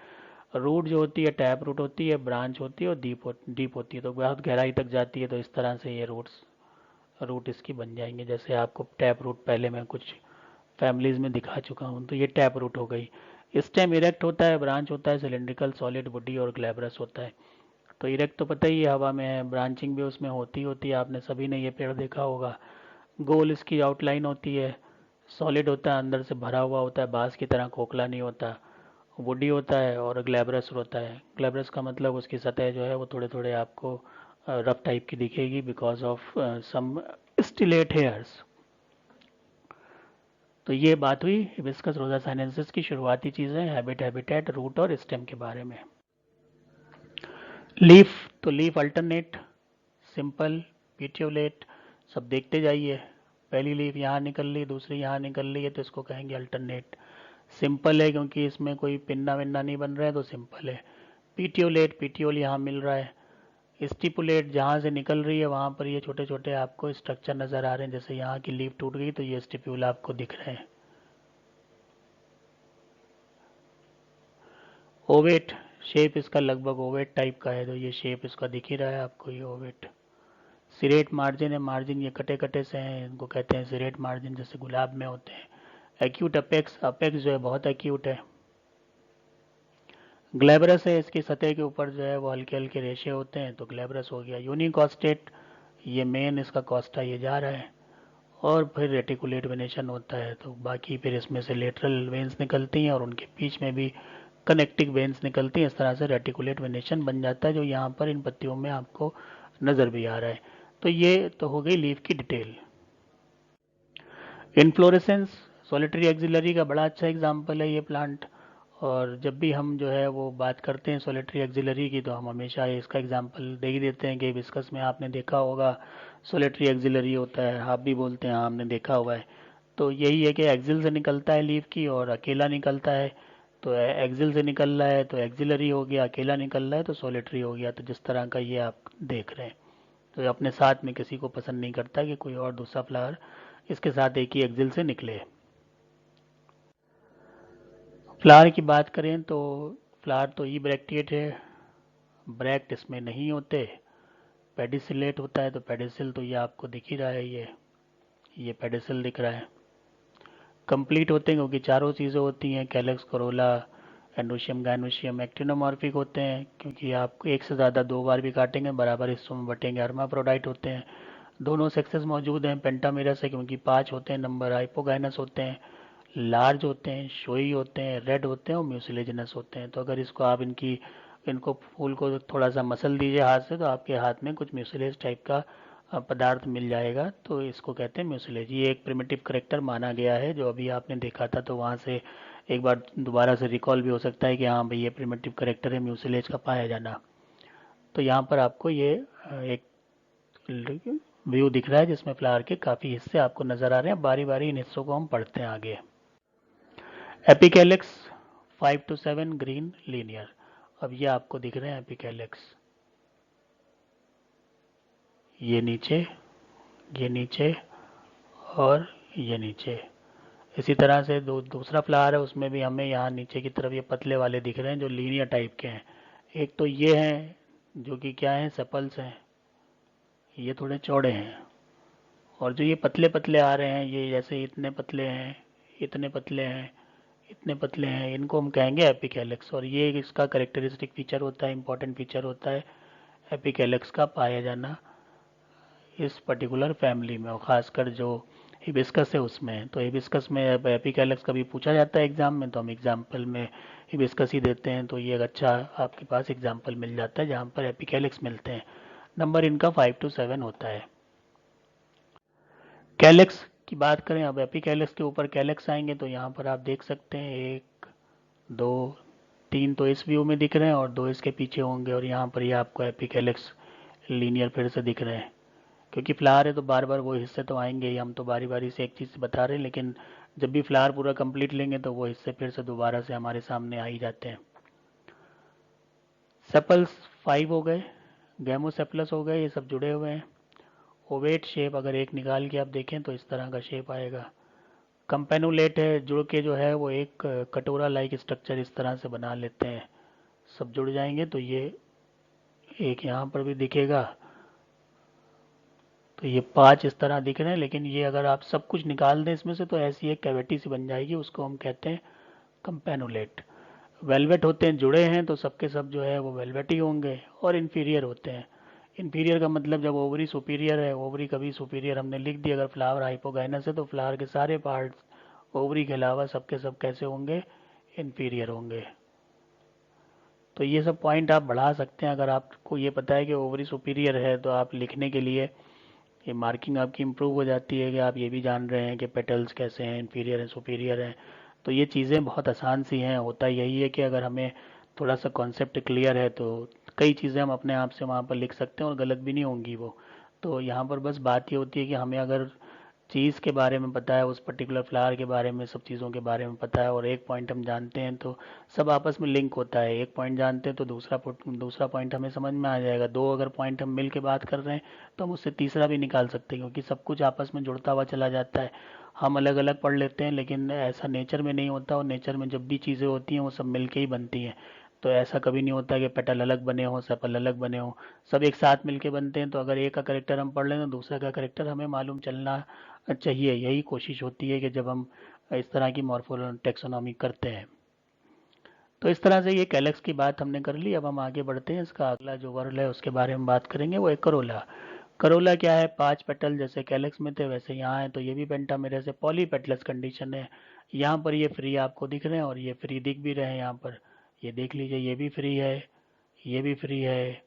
रूट जो होती है टैप रूट होती है, ब्रांच होती है, और डीप होती है, तो बहुत गहराई तक जाती है, तो इस तरह से ये रूट्स रूट इसकी बन जाएंगे। जैसे आपको टैप रूट पहले मैं कुछ फैमिलीज में दिखा चुका हूँ, तो ये टैप रूट हो गई। स्टेम इरेक्ट होता है, ब्रांच होता है सिलेंड्रिकल, सॉलिड, वुडी और ग्लैब्रस होता है। तो इरेक्ट तो पता ही है हवा में है, ब्रांचिंग भी उसमें होती है, आपने सभी ने ये पेड़ देखा होगा। गोल इसकी आउटलाइन होती है, सॉलिड होता है, अंदर से भरा हुआ होता है, बांस की तरह खोखला नहीं होता, वुडी होता है और ग्लैब्रस होता है। ग्लैब्रस का मतलब उसकी सतह जो है वो थोड़े थोड़े आपको रफ टाइप की दिखेगी because of some stellate hairs. तो ये बात हुई हिबिस्कस रोजा साइनेंसिस की शुरुआती चीज़ें, हैबिट, हैबिटेट, रूट और स्टेम के बारे में। लीफ, तो लीफ अल्टरनेट, सिंपल, पिट्यूलेट, सब देखते जाइए। पहली लीफ यहाँ निकल ली, दूसरी यहाँ निकल ली है, तो इसको कहेंगे अल्टरनेट। सिंपल है क्योंकि इसमें कोई पिन्ना विन्ना नहीं बन रहा है, तो सिंपल है। पीटियोलेट, पीटियोल यहाँ मिल रहा है। स्टिपुलेट, जहाँ से निकल रही है वहाँ पर ये छोटे छोटे आपको स्ट्रक्चर नज़र आ रहे हैं, जैसे यहाँ की लीफ टूट गई तो ये स्टिप्यूल आपको दिख रहे हैं। ओवेट, शेप इसका लगभग ओवेट टाइप का है, तो ये शेप इसका दिख ही रहा है आपको, ये ओवेट। सिरेट मार्जिन है, मार्जिन ये कटे कटे से हैं, इनको कहते हैं सिरेट मार्जिन, जैसे गुलाब में होते हैं। एक्यूट अपेक्स, अपेक्स जो है बहुत एक्यूट है। ग्लैब्रस है, इसकी सतह के ऊपर जो है वो हल्के हल्के रेशे होते हैं, तो ग्लैब्रस हो गया। यूनिकॉस्टेट, ये मेन इसका कॉस्टा ये जा रहा है। और फिर रेटिकुलेट वेनेशन होता है, तो बाकी फिर इसमें से लेटरल वेन्स निकलती हैं और उनके बीच में भी कनेक्टिंग वेन्स निकलती हैं। इस तरह से रेटिकुलेट वेनेशन बन जाता है, जो यहाँ पर इन पत्तियों में आपको नज़र भी आ रहा है। तो ये तो हो गई लीफ की डिटेल। इनफ्लोरेसेंस, सोलिटरी एक्सिलरी का बड़ा अच्छा एग्जाम्पल है ये प्लांट। और जब भी हम जो है वो बात करते हैं सोलिटरी एक्सिलरी की, तो हम हमेशा इसका एग्जाम्पल दे ही देते हैं कि हिबिस्कस में आपने देखा होगा सोलिटरी एक्सिलरी होता है, आप भी बोलते हैं हाँ हमने देखा हुआ है। तो यही है कि एक्सिल से निकलता है लीफ की और अकेला निकलता है। तो एक्सिल से निकल रहा है तो एक्सिलरी हो गया, अकेला निकल रहा है तो सोलिटरी हो गया। तो जिस तरह का ये आप देख रहे हैं, तो ये अपने साथ में किसी को पसंद नहीं करता कि कोई और दूसरा फ्लावर इसके साथ एक ही एक्सिल से निकले। फ्लावर की बात करें तो फ्लावर तो ई ब्रैक्टिएट है, ब्रैक्ट इसमें नहीं होते। पेडिसिलेट होता है, तो पेडिसिल तो ये आपको दिख ही रहा है, ये पेडिसिल दिख रहा है। कंप्लीट होते हैं क्योंकि चारों चीज़ें होती हैं, calyx, Corolla, androecium, gynoecium actinomorphic होते हैं क्योंकि आप एक से ज़्यादा दो बार भी काटेंगे बराबर हिस्सों में बटेंगे। हर्माफ्रोडाइट होते हैं, दोनों सेक्सेस मौजूद हैं। पेंटामेरस है क्योंकि 5 होते हैं नंबर, हाइपोगाइनस होते हैं, लार्ज होते हैं, शोई होते हैं, रेड होते हैं और म्यूसिलेजिनस होते हैं। तो अगर इसको आप इनको फूल को थोड़ा सा मसल दीजिए हाथ से, तो आपके हाथ में कुछ म्यूसिलेज टाइप का पदार्थ मिल जाएगा, तो इसको कहते हैं म्यूसिलेज। ये एक प्रिमिटिव करेक्टर माना गया है, जो अभी आपने देखा था, तो वहाँ से एक बार दोबारा से रिकॉल भी हो सकता है कि हाँ भाई ये प्रिमिटिव करेक्टर है म्यूसिलेज का पाया जाना। तो यहाँ पर आपको ये एक व्यू दिख रहा है जिसमें फ्लावर के काफ़ी हिस्से आपको नज़र आ रहे हैं। बारी बारी इन हिस्सों को हम पढ़ते हैं आगे। Epicalyx 5 to 7 green linear. अब ये आपको दिख रहे हैं एपिकैलिक्स, ये नीचे, ये नीचे और ये नीचे। इसी तरह से दूसरा फ्लावर है, उसमें भी हमें यहाँ नीचे की तरफ ये पतले वाले दिख रहे हैं जो लीनियर टाइप के हैं। एक तो ये हैं जो कि क्या हैं, सेपल्स हैं, ये थोड़े चौड़े हैं। और जो ये पतले पतले आ रहे हैं, ये जैसे इतने पतले हैं, इतने पतले हैं, इतने पतले हैं, इनको हम कहेंगे एपिकैलिक्स। और ये इसका करेक्टरिस्टिक फीचर होता है, इंपॉर्टेंट फीचर होता है एपिकैलिक्स का पाया जाना इस पर्टिकुलर फैमिली में, और ख़ासकर जो हिबिस्कस है उसमें। तो हिबिस्कस में एपिकैलिक्स कभी पूछा जाता है एग्ज़ाम में, तो हम एग्जाम्पल में हिबिस्कस ही देते हैं। तो ये एक अच्छा आपके पास एग्जाम्पल मिल जाता है जहाँ पर एपिकैलिक्स मिलते हैं। नंबर इनका 5 to 7 होता है। कैलेक्स की बात करें, अब एपिकैलिक्स के ऊपर कैलेक्स आएंगे, तो यहाँ पर आप देख सकते हैं 1 2 3 तो इस व्यू में दिख रहे हैं और 2 इसके पीछे होंगे, और यहाँ पर ये आपको एपिकैलिक्स लीनियर फिर से दिख रहे हैं। क्योंकि फ्लावर है तो बार बार वो हिस्से तो आएंगे ही, हम तो बारी बारी से एक चीज़ बता रहे हैं, लेकिन जब भी फ्लावर पूरा कंप्लीट लेंगे तो वो हिस्से फिर से दोबारा से हमारे सामने आ ही जाते हैं। सेपल्स 5 हो गए, गैमोसेपलस हो गए, ये सब जुड़े हुए हैं। ओवेट शेप अगर एक निकाल के आप देखें तो इस तरह का शेप आएगा। कंपेनुलेट है, जुड़ के जो है वो एक कटोरा लाइक स्ट्रक्चर इस तरह से बना लेते हैं। सब जुड़ जाएंगे तो ये एक यहाँ पर भी दिखेगा, तो ये 5 इस तरह दिख रहे हैं, लेकिन ये अगर आप सब कुछ निकाल दें इसमें से तो ऐसी एक कैविटी सी बन जाएगी, उसको हम कहते हैं कंपेनुलेट। वेलवेट होते हैं, जुड़े हैं तो सबके सब जो है वो वेलवेट ही होंगे। और इन्फीरियर होते हैं। इन्फीरियर का मतलब जब ओवरी सुपीरियर है, ओवरी कभी सुपीरियर हमने लिख दिया, अगर फ्लावर हाइपोगाइनस है तो फ्लावर के सारे पार्ट्स ओवरी के अलावा सबके सब कैसे होंगे, इन्फीरियर होंगे। तो ये सब पॉइंट आप बढ़ा सकते हैं, अगर आपको ये पता है कि ओवरी सुपीरियर है तो आप लिखने के लिए ये मार्किंग आपकी इम्प्रूव हो जाती है कि आप ये भी जान रहे हैं कि पेटल्स कैसे हैं, इन्फीरियर हैं, सुपीरियर हैं। तो ये चीज़ें बहुत आसान सी हैं। होता यही है कि अगर हमें थोड़ा सा कॉन्सेप्ट क्लियर है तो कई चीज़ें हम अपने आप से वहाँ पर लिख सकते हैं और गलत भी नहीं होंगी वो। तो यहाँ पर बस बात ये होती है कि हमें अगर चीज़ के बारे में पता है, उस पर्टिकुलर फ्लावर के बारे में, सब चीज़ों के बारे में पता है और एक पॉइंट हम जानते हैं तो सब आपस में लिंक होता है। एक पॉइंट जानते हैं तो दूसरा पॉइंट हमें समझ में आ जाएगा। दो अगर पॉइंट हम मिल के बात कर रहे हैं तो हम उससे तीसरा भी निकाल सकते हैं, क्योंकि सब कुछ आपस में जुड़ता हुआ चला जाता है। हम अलग अलग पढ़ लेते हैं लेकिन ऐसा नेचर में नहीं होता, और नेचर में जब भी चीज़ें होती हैं वो सब मिल के ही बनती हैं। तो ऐसा कभी नहीं होता कि पेटल अलग बने हों, सेपल अलग बने हों। सब एक साथ मिलके बनते हैं। तो अगर एक का करेक्टर हम पढ़ लें तो दूसरा का करेक्टर हमें मालूम चलना चाहिए। यही कोशिश होती है कि जब हम इस तरह की मॉर्फोलॉजी टेक्सोनॉमी करते हैं। तो इस तरह से ये कैलेक्स की बात हमने कर ली। अब हम आगे बढ़ते हैं। इसका अगला जो वर्ड है उसके बारे में बात करेंगे, वो है करोला। करोला क्या है, 5 पेटल जैसे कैलेक्स में थे वैसे यहाँ है। तो ये भी पेंटामेरा से पॉलीपेटलस कंडीशन है। यहाँ पर ये फ्री आपको दिख रहे हैं और ये फ्री दिख भी रहे हैं। यहाँ पर ये देख लीजिए, ये भी फ्री है, ये भी फ्री है,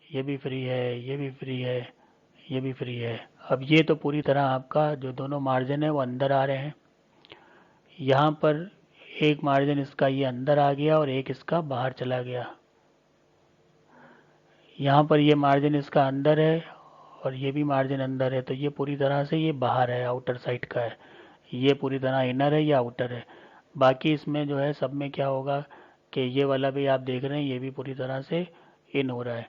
ये भी फ्री है, ये भी फ्री है, ये भी फ्री है। अब ये तो पूरी तरह आपका जो दोनों मार्जिन है वो अंदर आ रहे हैं। यहाँ पर एक मार्जिन इसका ये अंदर आ गया और एक इसका बाहर चला गया। यहाँ पर ये मार्जिन इसका अंदर है और ये भी मार्जिन अंदर है। तो ये पूरी तरह से ये बाहर है, आउटर साइड का है। ये पूरी तरह इनर है, या आउटर है। बाकी इसमें जो है सब में क्या होगा कि ये वाला भी आप देख रहे हैं, ये भी पूरी तरह से इन हो रहा है।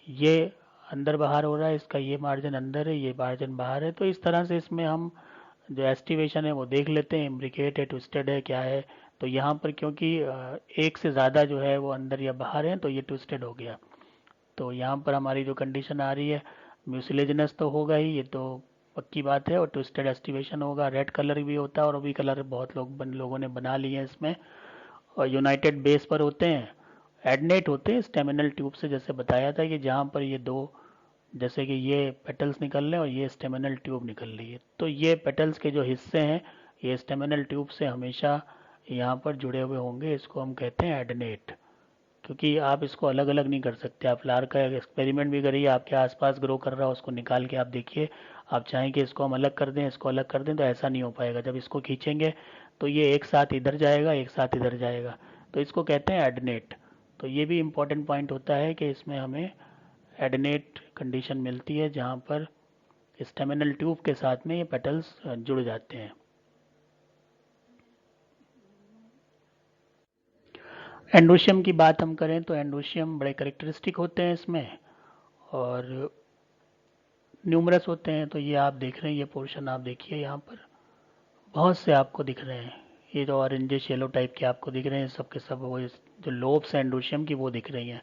ये अंदर बाहर हो रहा है, इसका ये मार्जिन अंदर है, ये मार्जिन बाहर है। तो इस तरह से इसमें हम जो एस्टिवेशन है वो देख लेते हैं, इम्ब्रिकेट है, ट्विस्टेड है, क्या है। तो यहाँ पर क्योंकि एक से ज़्यादा जो है वो अंदर या बाहर है तो ये ट्विस्टेड हो गया। तो यहाँ पर हमारी जो कंडीशन आ रही है, म्यूसिलेजिनस तो होगा ही, ये तो पक्की बात है, और ट्विस्टेड एस्टिवेशन होगा। रेड कलर भी होता है और अभी कलर बहुत लोगों ने बना लिए हैं इसमें। और यूनाइटेड बेस पर होते हैं, एडनेट होते हैं स्टेमिनल ट्यूब से, जैसे बताया था कि जहाँ पर ये दो, जैसे कि ये पेटल्स निकल रहे हैं और ये स्टेमिनल ट्यूब निकल रही है। तो ये पेटल्स के जो हिस्से हैं ये स्टेमिनल ट्यूब से हमेशा यहाँ पर जुड़े हुए होंगे। इसको हम कहते हैं एडनेट। क्योंकि आप इसको अलग अलग नहीं कर सकते। आप फ्लावर का एक्सपेरिमेंट भी करिए, आपके आसपास ग्रो कर रहा हो उसको निकाल के आप देखिए। आप चाहें कि इसको हम अलग कर दें, इसको अलग कर दें, तो ऐसा नहीं हो पाएगा। जब इसको खींचेंगे तो ये एक साथ इधर जाएगा, एक साथ इधर जाएगा। तो इसको कहते हैं एडनेट। तो ये भी इम्पोर्टेंट पॉइंट होता है कि इसमें हमें एडनेट कंडीशन मिलती है, जहाँ पर स्टेमिनल ट्यूब के साथ में ये पेटल्स जुड़ जाते हैं। एंडोशियम की बात हम करें तो एंडोशियम बड़े करेक्टरिस्टिक होते हैं इसमें, और न्यूमरस होते हैं। तो ये आप देख रहे हैं, ये पोर्शन आप देखिए, यहाँ पर बहुत से आपको दिख रहे हैं। ये जो ऑरेंजिश येलो टाइप के आपको दिख रहे हैं, सब के सब वो जो लोब्स हैं एंडोशियम की वो दिख रही हैं।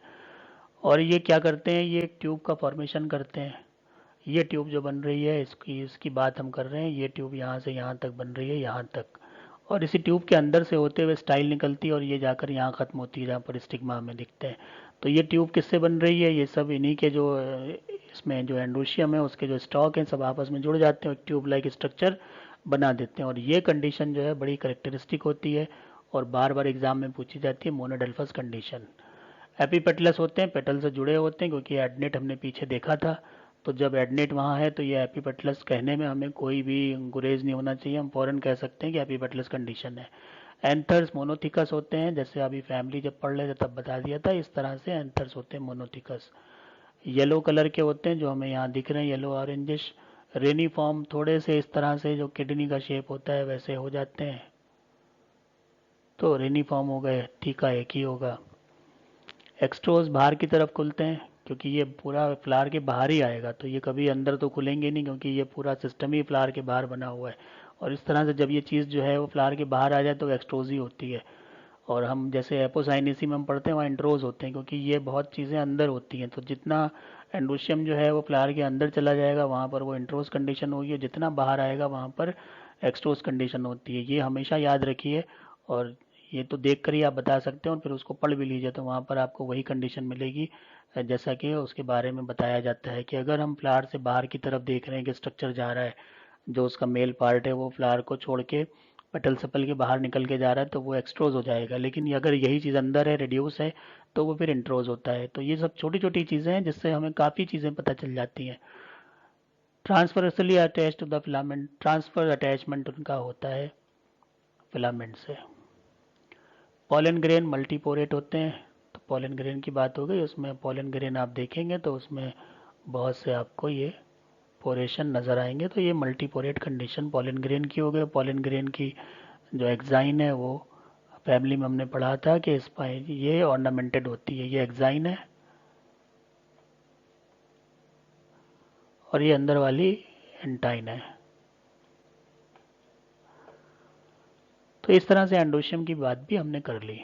और ये क्या करते हैं, ये ट्यूब का फॉर्मेशन करते हैं। ये ट्यूब जो बन रही है इसकी इसकी बात हम कर रहे हैं। ये ट्यूब यहाँ से यहाँ तक बन रही है, यहाँ तक। और इसी ट्यूब के अंदर से होते हुए स्टाइल निकलती है और ये जाकर यहाँ ख़त्म होती है, जहाँ पर स्टिग्मा में दिखते हैं। तो ये ट्यूब किससे बन रही है, ये सब इन्हीं के जो इसमें जो एंडोशियम है उसके जो स्टॉक हैं सब आपस में जुड़ जाते हैं और ट्यूब लाइक स्ट्रक्चर बना देते हैं। और ये कंडीशन जो है बड़ी करेक्टरिस्टिक होती है और बार बार एग्जाम में पूछी जाती है, मोनोडेल्फस कंडीशन। एपीपेटलस होते हैं, पेटल से जुड़े होते हैं, क्योंकि एडनेट हमने पीछे देखा था। तो जब एडनेट वहाँ है तो ये एपीपेटलस कहने में हमें कोई भी गुरेज नहीं होना चाहिए, हम फौरन कह सकते हैं कि एपीपेटलस कंडीशन है। एंथर्स मोनोथिकस होते हैं, जैसे अभी फैमिली जब पढ़ रहे थे तब बता दिया था, इस तरह से एंथर्स होते हैं मोनोथिकस। येलो कलर के होते हैं जो हमें यहाँ दिख रहे हैं, येलो ऑरेंजिश। रेनीफॉर्म थोड़े से इस तरह से जो किडनी का शेप होता है वैसे हो जाते हैं। तो रेनीफॉर्म हो गए, थीका एक ही होगा। एक्स्ट्रोज बाहर की तरफ खुलते हैं, क्योंकि ये पूरा फ्लावर के बाहर ही आएगा, तो ये कभी अंदर तो खुलेंगे नहीं, क्योंकि ये पूरा सिस्टम ही फ्लावर के बाहर बना हुआ है। और इस तरह से जब ये चीज़ जो है वो फ्लावर के बाहर आ जाए तो एक्स्ट्रोज ही होती है। और हम जैसे एपोसाइनेसी में हम पढ़ते हैं वहाँ इंट्रोज होते हैं, क्योंकि ये बहुत चीज़ें अंदर होती हैं। तो जितना एंडोशियम जो है वो फ्लावर के अंदर चला जाएगा वहाँ पर वो इंट्रोज कंडीशन होगी, और जितना बाहर आएगा वहाँ पर एक्सट्रोज कंडीशन होती है। ये हमेशा याद रखिए, और ये तो देख कर ही आप बता सकते हैं, और फिर उसको पढ़ भी लीजिए तो वहाँ पर आपको वही कंडीशन मिलेगी जैसा कि उसके बारे में बताया जाता है कि अगर हम फ्लावर से बाहर की तरफ देख रहे हैं कि स्ट्रक्चर जा रहा है, जो उसका मेल पार्ट है वो फ्लावर को छोड़ के पेटल सपल के बाहर निकल के जा रहा है, तो वो एक्सट्रोज हो जाएगा। लेकिन अगर यही चीज़ अंदर है, रेड्यूस है, तो वो फिर इंट्रोज होता है। तो ये सब छोटी छोटी चीज़ें हैं जिससे हमें काफ़ी चीज़ें पता चल जाती हैं। Transversely attach to the filament, transverse attachment उनका होता है फिलामेंट से। पॉलन ग्रेन मल्टीपोरेट होते हैं। तो पॉलन ग्रेन की बात हो गई, उसमें पॉलन ग्रेन आप देखेंगे तो उसमें बहुत से आपको ये पोरेशन नज़र आएंगे। तो ये मल्टीपोरेट कंडीशन पॉलन ग्रेन की हो गई। पॉलन ग्रेन की जो एक्साइन है वो फैमिली में हमने पढ़ा था कि स्पाइन ये ऑर्नामेंटेड होती है, ये एक्साइन है, और ये अंदर वाली एंटाइन है। तो इस तरह से एंडोशियम की बात भी हमने कर ली।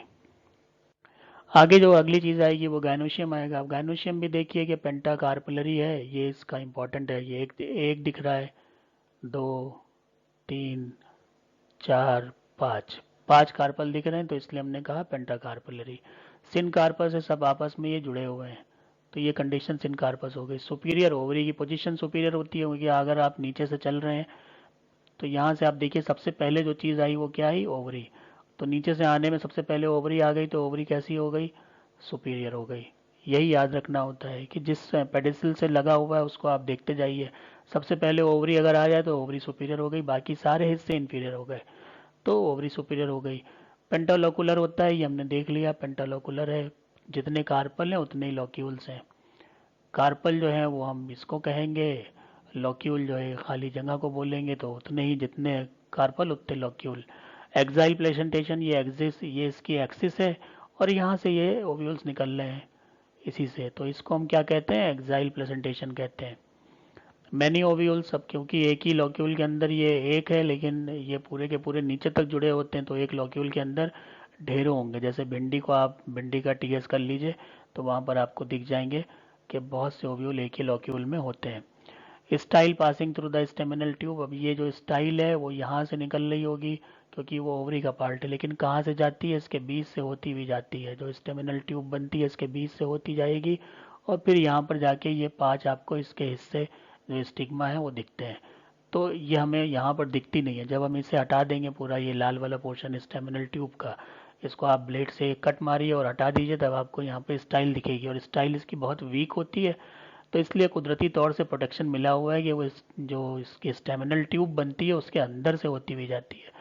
आगे जो अगली चीज़ आएगी वो गायनोशियम आएगा। अब गायनोशियम भी देखिए कि पेंटा कार्पलरी है, ये इसका इंपॉर्टेंट है। ये एक दिख रहा है, दो, तीन, चार, पाँच, पांच कार्पल दिख रहे हैं, तो इसलिए हमने कहा पेंटा कार्पलरी। सिन कार्पस है, सब आपस में ये जुड़े हुए हैं, तो ये कंडीशन सिन कार्पस हो गई। सुपीरियर ओवरी की पोजीशन सुपीरियर होती है, क्योंकि अगर आप नीचे से चल रहे हैं तो यहाँ से आप देखिए सबसे पहले जो चीज़ आई वो क्या आई, ओवरी। तो नीचे से आने में सबसे पहले ओवरी आ गई, तो ओवरी कैसी हो गई, सुपीरियर हो गई। यही याद रखना होता है कि जिस पेडिसल से लगा हुआ है उसको आप देखते जाइए। सबसे पहले ओवरी अगर आ जाए तो ओवरी सुपीरियर हो गई, बाकी सारे हिस्से इन्फीरियर हो गए, तो ओवरी सुपीरियर हो गई। पेंटालोकुलर होता है, ये हमने देख लिया, पेंटालोकुलर है, जितने कार्पल हैं उतने ही लॉक्यूल्स हैं। कार्पल जो है वो हम इसको कहेंगे, लॉक्यूल जो है खाली जगह को बोलेंगे, तो उतने ही जितने कार्पल उतने लॉक्यूल। एक्साइल प्लेसेंटेशन, ये एक्सिस, ये इसकी एक्सिस है, और यहाँ से ये ओव्यूल्स निकल रहे हैं इसी से, तो इसको हम क्या कहते हैं, एक्साइल प्लेसेंटेशन कहते हैं। मैनी ओव्यूल्स, अब क्योंकि एक ही लॉक्यूल के अंदर ये एक है, लेकिन ये पूरे के पूरे नीचे तक जुड़े होते हैं, तो एक लॉक्यूल के अंदर ढेरों होंगे। जैसे भिंडी को आप भिंडी का टीएस कर लीजिए, तो वहाँ पर आपको दिख जाएंगे कि बहुत से ओव्यूल एक ही लॉक्यूल में होते हैं। Style passing through the staminal tube, अब ये जो स्टाइल है वो यहाँ से निकल रही होगी, क्योंकि वो ओवरी का पार्ट है, लेकिन कहाँ से जाती है, इसके बीच से होती हुई जाती है। जो स्टेमिनल ट्यूब बनती है इसके बीच से होती जाएगी, और फिर यहाँ पर जाके ये पांच आपको इसके हिस्से जो स्टिग्मा है वो दिखते हैं। तो ये हमें यहाँ पर दिखती नहीं है। जब हम इसे हटा देंगे, पूरा ये लाल वाला पोर्शन स्टेमिनल ट्यूब का, इसको आप ब्लेड से कट मारिए और हटा दीजिए, तब आपको यहाँ पे स्टाइल दिखेगी, और स्टाइल इसकी बहुत वीक होती है। तो इसलिए कुदरती तौर से प्रोटेक्शन मिला हुआ है कि वो जो इसकी स्टेमिनल ट्यूब बनती है उसके अंदर से होती हुई जाती है।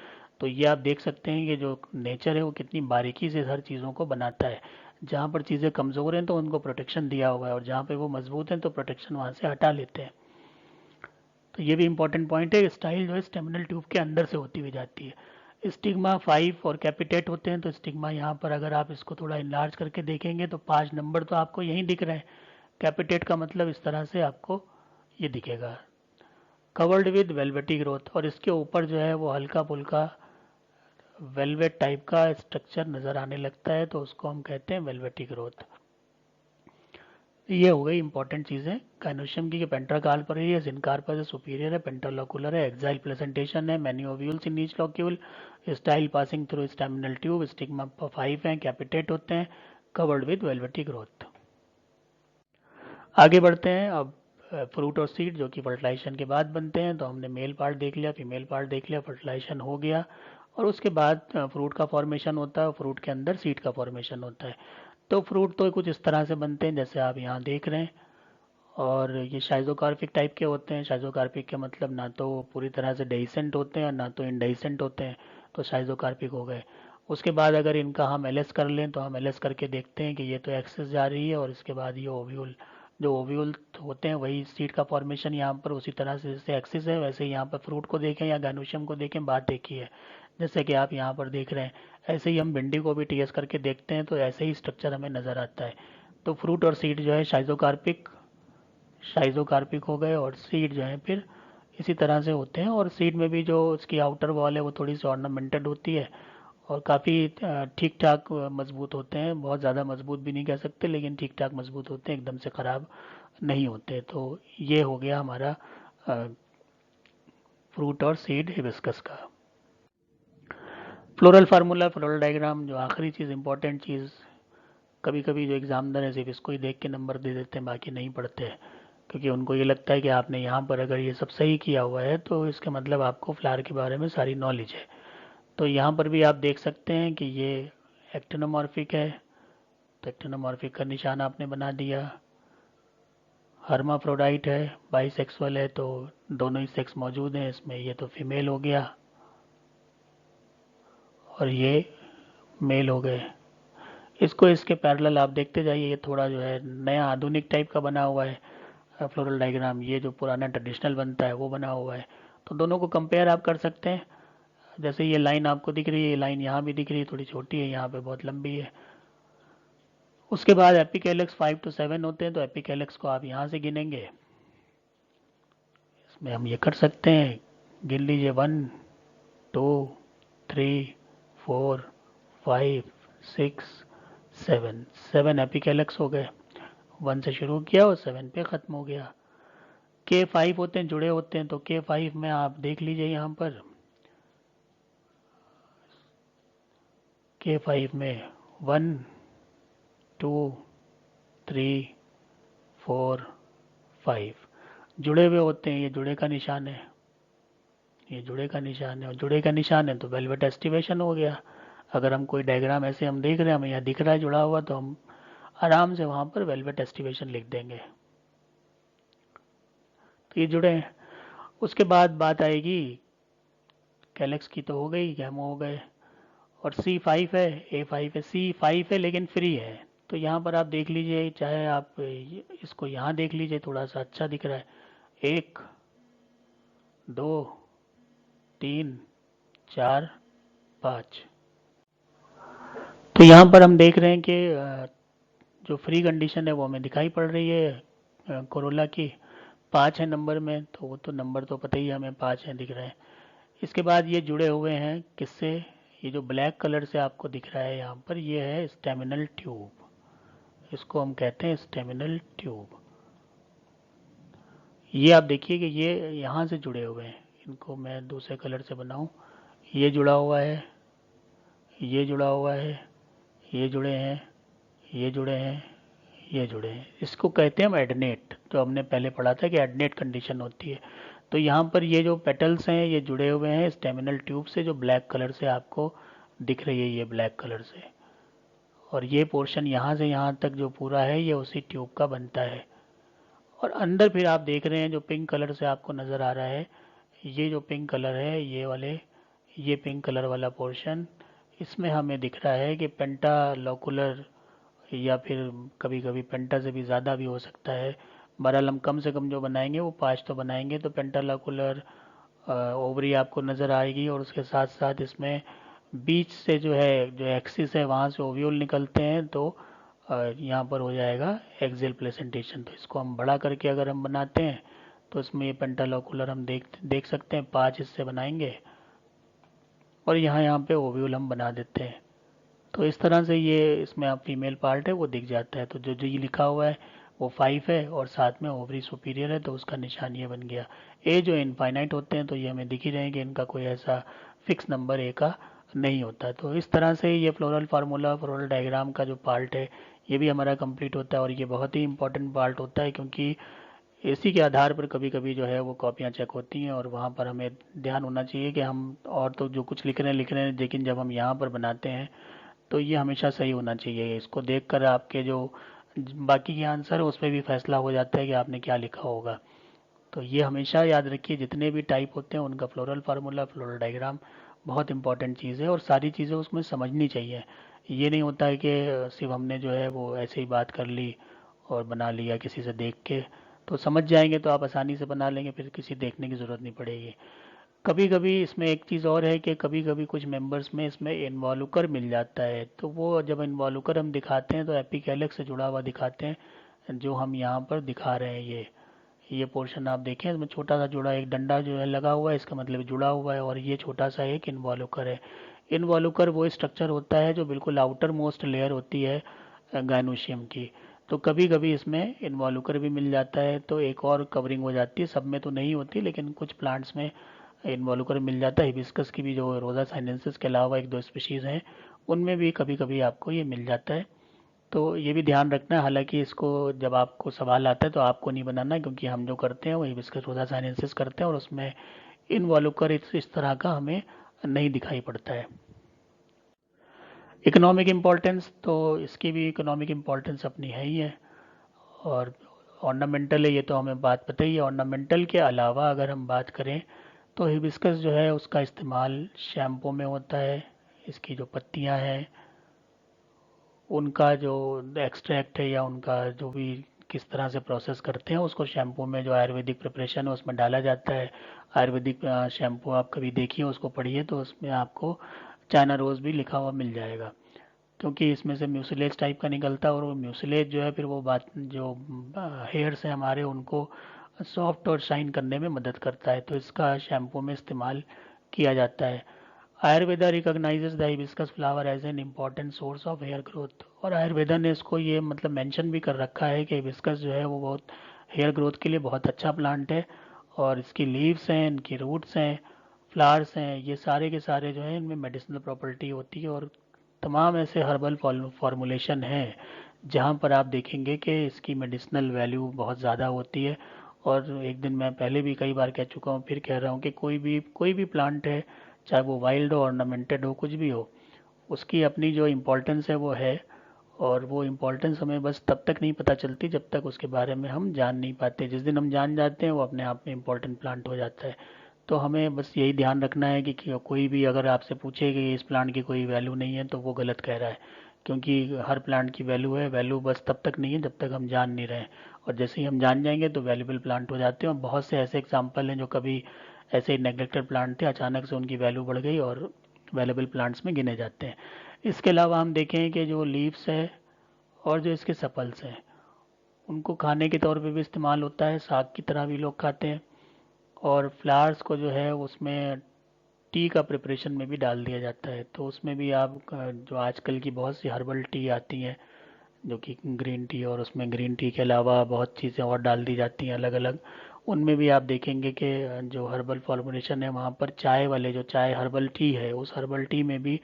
तो ये आप देख सकते हैं कि जो नेचर है वो कितनी बारीकी से हर चीज़ों को बनाता है। जहाँ पर चीज़ें कमज़ोर हैं तो उनको प्रोटेक्शन दिया हुआ है, और जहाँ पे वो मजबूत हैं तो प्रोटेक्शन वहाँ से हटा लेते हैं। तो ये भी इंपॉर्टेंट पॉइंट है, स्टाइल जो है स्टेमिनल ट्यूब के अंदर से होती हुई जाती है। स्टिग्मा 5 और कैपिटेट होते हैं, तो स्टिग्मा यहाँ पर अगर आप इसको थोड़ा इनलार्ज करके देखेंगे तो 5 नंबर तो आपको यहीं दिख रहे हैं। कैपिटेट का मतलब इस तरह से आपको ये दिखेगा, कवर्ड विद वेलवेटी ग्रोथ, और इसके ऊपर जो है वो हल्का फुल्का वेलवेट टाइप का स्ट्रक्चर नज़र आने लगता है, तो उसको हम कहते हैं वेलवेटी ग्रोथ। ये हो गई इंपॉर्टेंट चीज़ें काइनोशियम की, पेंट्रा कार्पल है, जिनकार्पस है, सुपीरियर है, पेंटालोकुलर है, एक्साइल प्लेसेंटेशन है, many ovules in each locule, style passing through staminal tube, stigma 5 हैं, कैपिटेट होते हैं, कवर्ड विद वेलवेटी ग्रोथ। आगे बढ़ते हैं अब, फ्रूट और सीड जो कि फर्टिलाइजेशन के बाद बनते हैं। तो हमने मेल पार्ट देख लिया, फीमेल पार्ट देख लिया, फर्टिलाइजेशन हो गया, और उसके बाद फ्रूट का फॉर्मेशन होता है, और फ्रूट के अंदर सीड का फॉर्मेशन होता है। तो फ्रूट तो कुछ इस तरह से बनते हैं जैसे आप यहाँ देख रहे हैं, और ये शाइजोकार्पिक टाइप के होते हैं। शाइजोकार्पिक के मतलब ना तो पूरी तरह से डेहिसेंट होते हैं और ना तो इनडेहिसेंट होते हैं, तो शाइजोकार्पिक हो गए। उसके बाद अगर इनका हम एलएस कर लें तो हम एलएस करके देखते हैं कि ये तो एक्सिस जा रही है, और इसके बाद ये ओव्यूल, जो ओव्यूल होते हैं वही सीड का फॉर्मेशन यहाँ पर उसी तरह से जैसे एक्सिस है वैसे ही यहाँ पर फ्रूट को देखें या गैनोशियम को देखें, बात देखी है जैसे कि आप यहाँ पर देख रहे हैं। ऐसे ही हम भिंडी को भी टीएस करके देखते हैं, तो ऐसे ही स्ट्रक्चर हमें नज़र आता है। तो फ्रूट और सीड जो है शाइजोकार्पिक हो गए, और सीड जो है फिर इसी तरह से होते हैं। और सीड में भी जो इसकी आउटर वॉल है वो थोड़ी सी ऑर्नामेंटेड होती है, और काफ़ी ठीक ठाक मजबूत होते हैं, बहुत ज़्यादा मजबूत भी नहीं कह सकते लेकिन ठीक ठाक मजबूत होते हैं, एकदम से ख़राब नहीं होते। तो ये हो गया हमारा फ्रूट और सीड हिबिस्कस का। फ्लोरल फार्मूला, फ्लोरल डायग्राम, जो आखिरी चीज़, इंपॉर्टेंट चीज़, कभी कभी जो एग्जामिनर है सिर्फ इसको ही देख के नंबर दे देते हैं, बाकी नहीं पढ़ते, क्योंकि उनको ये लगता है कि आपने यहाँ पर अगर ये सब सही किया हुआ है तो इसका मतलब आपको फ्लावर के बारे में सारी नॉलेज है। तो यहाँ पर भी आप देख सकते हैं कि ये एक्टिनोमॉर्फिक है, तो एक्टिनोमॉर्फिक का निशान आपने बना दिया। हर्माफ्रोडाइट है, बाइसेक्सुअल है, तो दोनों ही सेक्स मौजूद हैं इसमें, ये तो फीमेल हो गया और ये मेल हो गए। इसको इसके पैरेलल आप देखते जाइए, ये थोड़ा जो है नया आधुनिक टाइप का बना हुआ है फ्लोरल डायग्राम, ये जो पुराना ट्रेडिशनल बनता है वो बना हुआ है। तो दोनों को कंपेयर आप कर सकते हैं। जैसे ये लाइन आपको दिख रही है, ये लाइन यहाँ भी दिख रही है, थोड़ी छोटी है, यहाँ पे बहुत लंबी है। उसके बाद एपिकैलिक्स 5 to 7 होते हैं, तो एपिकैलिक्स को आप यहाँ से गिनेंगे। इसमें हम ये कर सकते हैं, गिन लीजिए 1 2 3 4 5 6 7, 7 एपिकैलिक्स हो गए। 1 से शुरू किया और 7 पे ख़त्म हो गया। K5 होते हैं, जुड़े होते हैं, तो K5 में आप देख लीजिए यहाँ पर, K5 में 1 2 3 4 5 जुड़े हुए होते हैं, ये जुड़े का निशान है, ये जुड़े का निशान है, और जुड़े का निशान है तो वेलवेट एस्टिवेशन हो गया। अगर हम कोई डायग्राम ऐसे हम देख रहे हैं, हमें यहाँ दिख रहा है जुड़ा हुआ, तो हम आराम से वहाँ पर वेलवेट एस्टिवेशन लिख देंगे। तो ये जुड़े हैं। उसके बाद बात आएगी कैलेक्स की, तो हो गई, गैमो हो गए, और C5 है, A5 है, C5 है लेकिन फ्री है। तो यहाँ पर आप देख लीजिए, चाहे आप इसको यहाँ देख लीजिए, थोड़ा सा अच्छा दिख रहा है, 1 2 3 4 5। तो यहाँ पर हम देख रहे हैं कि जो फ्री कंडीशन है वो हमें दिखाई पड़ रही है कोरोला की, 5 है नंबर में, तो वो तो नंबर तो पता ही है हमें, 5 है दिख रहे हैं। इसके बाद ये जुड़े हुए हैं किससे, ये जो ब्लैक कलर से आपको दिख रहा है यहाँ पर, ये है स्टेमिनल ट्यूब, इसको हम कहते हैं स्टेमिनल ट्यूब। ये आप देखिए कि ये यहाँ से जुड़े हुए हैं, इनको मैं दूसरे कलर से बनाऊं, ये जुड़ा हुआ है, ये जुड़ा हुआ है, ये जुड़े हैं, ये जुड़े हैं, ये जुड़े हैं, इसको कहते हैं हम एडनेट, जो हमने पहले पढ़ा था कि एडनेट कंडीशन होती है। तो यहाँ पर ये जो पेटल्स हैं ये जुड़े हुए हैं स्टेमिनल ट्यूब से, जो ब्लैक कलर से आपको दिख रही है, ये ब्लैक कलर से, और ये पोर्शन यहाँ से यहाँ तक जो पूरा है ये उसी ट्यूब का बनता है। और अंदर फिर आप देख रहे हैं जो पिंक कलर से आपको नज़र आ रहा है, ये जो पिंक कलर है, ये वाले, ये पिंक कलर वाला पोर्शन, इसमें हमें दिख रहा है कि पेंटालोकुलर, या फिर कभी कभी पेंटा से भी ज़्यादा भी हो सकता है। बहरहाल हम कम से कम जो बनाएंगे वो 5 तो बनाएंगे। तो पेंटालोकुलर ओवरी आपको नज़र आएगी, और उसके साथ साथ इसमें बीच से जो है, जो एक्सिस है वहाँ से ओव्यूल निकलते हैं, तो यहाँ पर हो जाएगा एक्सियल प्लेसेंटेशन। तो इसको हम बड़ा करके अगर हम बनाते हैं तो इसमें ये पेंटालोकुलर हम देख सकते हैं, 5 हिस्से बनाएंगे, और यहाँ यहाँ पे ओव्यूल हम बना देते हैं। तो इस तरह से ये इसमें आप फीमेल पार्ट है वो दिख जाता है। तो जो जो ये लिखा हुआ है वो 5 है, और साथ में ओवरी सुपीरियर है, तो उसका निशान ये बन गया। ए जो इनफाइनाइट होते हैं तो ये हमें दिख ही रहे हैं कि इनका कोई ऐसा फिक्स नंबर ए का नहीं होता। तो इस तरह से ये फ्लोरल फार्मूला, फ्लोरल डायग्राम का जो पार्ट है ये भी हमारा कंप्लीट होता है, और ये बहुत ही इंपॉर्टेंट पार्ट होता है, क्योंकि इसी के आधार पर कभी कभी जो है वो कॉपियाँ चेक होती हैं, और वहाँ पर हमें ध्यान होना चाहिए कि हम और तो जो कुछ लिख रहे हैं, लेकिन जब हम यहाँ पर बनाते हैं तो ये हमेशा सही होना चाहिए। इसको देखकर आपके जो बाकी के आंसर है उस पर भी फैसला हो जाता है कि आपने क्या लिखा होगा। तो ये हमेशा याद रखिए, जितने भी टाइप होते हैं उनका फ्लोरल फार्मूला, फ्लोरल डायग्राम बहुत इंपॉर्टेंट चीज़ है, और सारी चीज़ें उसमें समझनी चाहिए। ये नहीं होता है कि सिर्फ हमने जो है वो ऐसे ही बात कर ली और बना लिया किसी से देख के, तो समझ जाएंगे तो आप आसानी से बना लेंगे, फिर किसी देखने की ज़रूरत नहीं पड़ेगी। कभी कभी इसमें एक चीज़ और है कि कभी कभी कुछ मेंबर्स में इसमें इन्वॉल्यूकर मिल जाता है, तो वो जब इन्वॉल्यूकर हम दिखाते हैं तो एपिकैलिक्स से जुड़ा हुआ दिखाते हैं, जो हम यहाँ पर दिखा रहे हैं। ये पोर्शन आप देखें, इसमें छोटा सा जुड़ा एक डंडा जो है लगा हुआ है, इसका मतलब जुड़ा हुआ है, और ये छोटा सा एक इन्वॉल्यूकर है। इनवॉल्यूकर वो स्ट्रक्चर होता है जो बिल्कुल आउटर मोस्ट लेयर होती है गायनोशियम की। तो कभी कभी इसमें इनवॉल्यूकर भी मिल जाता है तो एक और कवरिंग हो जाती है, सब में तो नहीं होती लेकिन कुछ प्लांट्स में इनवॉल्यूकर मिल जाता है। हिबिस्कस की भी जो रोजा साइनेंसिस के अलावा एक दो स्पीशीज़ हैं उनमें भी कभी कभी आपको ये मिल जाता है। तो ये भी ध्यान रखना है, हालांकि इसको जब आपको सवाल आता है तो आपको नहीं बनाना, क्योंकि हम जो करते हैं वो हिबिस्कस रोजा साइनेंसिस करते हैं और उसमें इनवॉल्यूकर इस तरह का हमें नहीं दिखाई पड़ता है। इकोनॉमिक इम्पोर्टेंस तो इसकी भी इकोनॉमिक इम्पोर्टेंस अपनी है ही है। और ऑर्नामेंटल है ये तो हमें बात पता ही है। ऑर्नामेंटल के अलावा अगर हम बात करें तो हिबिस्कस जो है उसका इस्तेमाल शैम्पू में होता है। इसकी जो पत्तियां हैं उनका जो एक्सट्रैक्ट है या उनका जो भी किस तरह से प्रोसेस करते हैं उसको शैम्पू में जो आयुर्वेदिक प्रिपरेशन है उसमें डाला जाता है। आयुर्वेदिक शैम्पू आप कभी देखिए, उसको पढ़िए तो उसमें आपको चाइना रोज़ भी लिखा हुआ मिल जाएगा, क्योंकि इसमें से म्यूसिलेज टाइप का निकलता है और वो म्यूसिलेज जो है फिर वो बात जो हेयर्स हैं हमारे उनको सॉफ्ट और शाइन करने में मदद करता है, तो इसका शैम्पू में इस्तेमाल किया जाता है। Ayurveda recognises the hibiscus flower as an important source of hair growth, और आयुर्वेदा ने इसको ये मतलब मेंशन भी कर रखा है कि हिबिस्कस जो है वो बहुत हेयर ग्रोथ के लिए बहुत अच्छा प्लांट है। और इसकी लीव्स हैं, इनकी रूट्स हैं, फ्लावर्स हैं, ये सारे के सारे जो हैं इनमें मेडिसिनल प्रॉपर्टी होती है। और तमाम ऐसे हर्बल फॉर्मुलेशन हैं जहाँ पर आप देखेंगे कि इसकी मेडिसिनल वैल्यू बहुत ज़्यादा होती है। और एक दिन मैं पहले भी कई बार कह चुका हूँ, फिर कह रहा हूँ कि कोई भी प्लांट है, चाहे वो वाइल्ड हो, ऑर्नामेंटेड हो, कुछ भी हो, उसकी अपनी जो इम्पोर्टेंस है वो है। और वो इम्पोर्टेंस हमें बस तब तक नहीं पता चलती जब तक उसके बारे में हम जान नहीं पाते। जिस दिन हम जान जाते हैं वो अपने आप में इम्पोर्टेंट प्लांट हो जाता है। तो हमें बस यही ध्यान रखना है कि कोई भी अगर आपसे पूछे कि इस प्लांट की कोई वैल्यू नहीं है तो वो गलत कह रहा है, क्योंकि हर प्लांट की वैल्यू है। वैल्यू बस तब तक नहीं है जब तक हम जान नहीं रहे हैं, और जैसे ही हम जान जाएंगे तो वैल्यूबल प्लांट हो जाते हैं। और बहुत से ऐसे एग्जाम्पल हैं जो कभी ऐसे ही नेग्लेक्टेड प्लांट थे, अचानक से उनकी वैल्यू बढ़ गई और वैल्यूबल प्लांट्स में गिने जाते हैं। इसके अलावा हम देखें कि जो लीव्स है और जो इसके सपल्स हैं उनको खाने के तौर पे भी इस्तेमाल होता है, साग की तरह भी लोग खाते हैं। और फ्लावर्स को जो है उसमें टी का प्रिपरेशन में भी डाल दिया जाता है, तो उसमें भी आप जो आजकल की बहुत सी हर्बल टी आती हैं जो कि ग्रीन टी, और उसमें ग्रीन टी के अलावा बहुत चीज़ें और डाल दी जाती हैं अलग अलग, उनमें भी आप देखेंगे कि जो हर्बल फॉर्मुलेशन है वहाँ पर चाय वाले जो चाय हर्बल टी है उस हर्बल टी में भी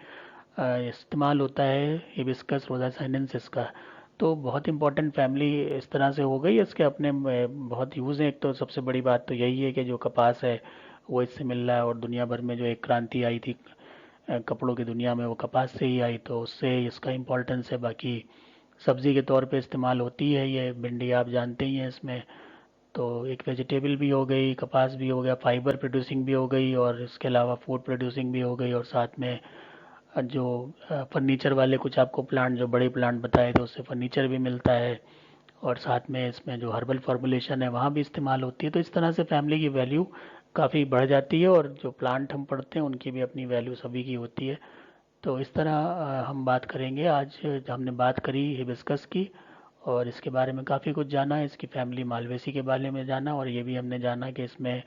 इस्तेमाल होता है हिबिस्कस रोज़ा साइनेंसिस का। तो बहुत इंपॉर्टेंट फैमिली इस तरह से हो गई। इसके अपने बहुत यूज़ हैं। एक तो सबसे बड़ी बात तो यही है कि जो कपास है वो इससे मिल रहा है, और दुनिया भर में जो एक क्रांति आई थी कपड़ों की दुनिया में वो कपास से ही आई, तो उससे इसका इम्पोर्टेंस है। बाकी सब्ज़ी के तौर पे इस्तेमाल होती है ये भिंडी, आप जानते ही हैं इसमें। तो एक वेजिटेबल भी हो गई, कपास भी हो गया, फाइबर प्रोड्यूसिंग भी हो गई, और इसके अलावा फूड प्रोड्यूसिंग भी हो गई, और साथ में जो फर्नीचर वाले कुछ आपको प्लांट जो बड़े प्लांट बताए थे उससे फर्नीचर भी मिलता है। और साथ में इसमें जो हर्बल फॉर्मुलेशन है वहाँ भी इस्तेमाल होती है। तो इस तरह से फैमिली की वैल्यू काफ़ी बढ़ जाती है, और जो प्लांट हम पढ़ते हैं उनकी भी अपनी वैल्यू सभी की होती है। तो इस तरह हम बात करेंगे आज। हमने बात करी हिबिस्कस की और इसके बारे में काफ़ी कुछ जाना, इसकी फैमिली मालवेसी के बारे में जाना, और ये भी हमने जाना कि इसमें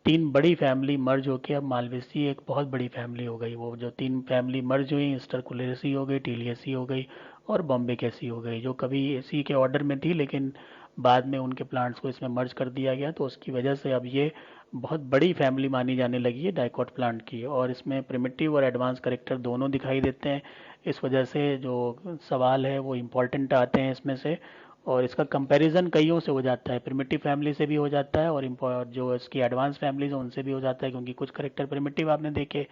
तीन बड़ी फैमिली मर्ज होके अब मालवेसी एक बहुत बड़ी फैमिली हो गई। वो जो तीन फैमिली मर्ज हुई, स्टरकुलेसी हो गई, टीलियसी हो गई और बॉम्बे कैसी हो गई, जो कभी इसी के ऑर्डर में थी लेकिन बाद में उनके प्लांट्स को इसमें मर्ज कर दिया गया, तो उसकी वजह से अब ये बहुत बड़ी फैमिली मानी जाने लगी है डाइकोट प्लांट की। और इसमें प्रिमिटिव और एडवांस करेक्टर दोनों दिखाई देते हैं। इस वजह से जो सवाल है वो इम्पोर्टेंट आते हैं इसमें से, और इसका कंपैरिजन कईयों से हो जाता है, प्रिमिटिव फैमिली से भी हो जाता है और जो इसकी एडवांस फैमिलीज हैं उनसे भी हो जाता है, क्योंकि कुछ करेक्टर प्रिमिटिव आपने देखे,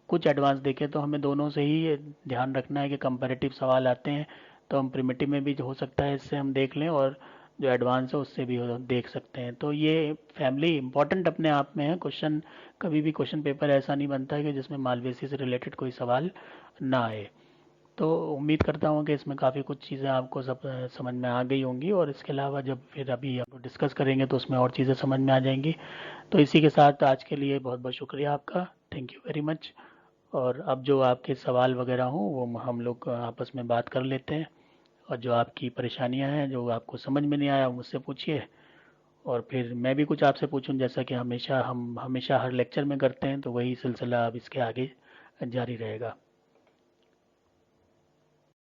कुछ एडवांस देखे। तो हमें दोनों से ही ध्यान रखना है कि कंपैरेटिव सवाल आते हैं तो हम प्रिमिटिव में भी हो सकता है इससे हम देख लें, और जो एडवांस है उससे भी देख सकते हैं। तो ये फैमिली इंपॉर्टेंट अपने आप में है। क्वेश्चन कभी भी क्वेश्चन पेपर ऐसा नहीं बनता है कि जिसमें मालवेसी से रिलेटेड कोई सवाल ना आए। तो उम्मीद करता हूँ कि इसमें काफ़ी कुछ चीज़ें आपको सब समझ में आ गई होंगी, और इसके अलावा जब फिर अभी हम डिस्कस करेंगे तो उसमें और चीज़ें समझ में आ जाएंगी। तो इसी के साथ आज के लिए बहुत बहुत शुक्रिया आपका, थैंक यू वेरी मच। और अब जो आपके सवाल वगैरह हों वो हम लोग आपस में बात कर लेते हैं, और जो आपकी परेशानियां हैं जो आपको समझ में नहीं आया वो मुझसे पूछिए, और फिर मैं भी कुछ आपसे पूछूं, जैसा कि हम हमेशा हर लेक्चर में करते हैं। तो वही सिलसिला अब इसके आगे जारी रहेगा।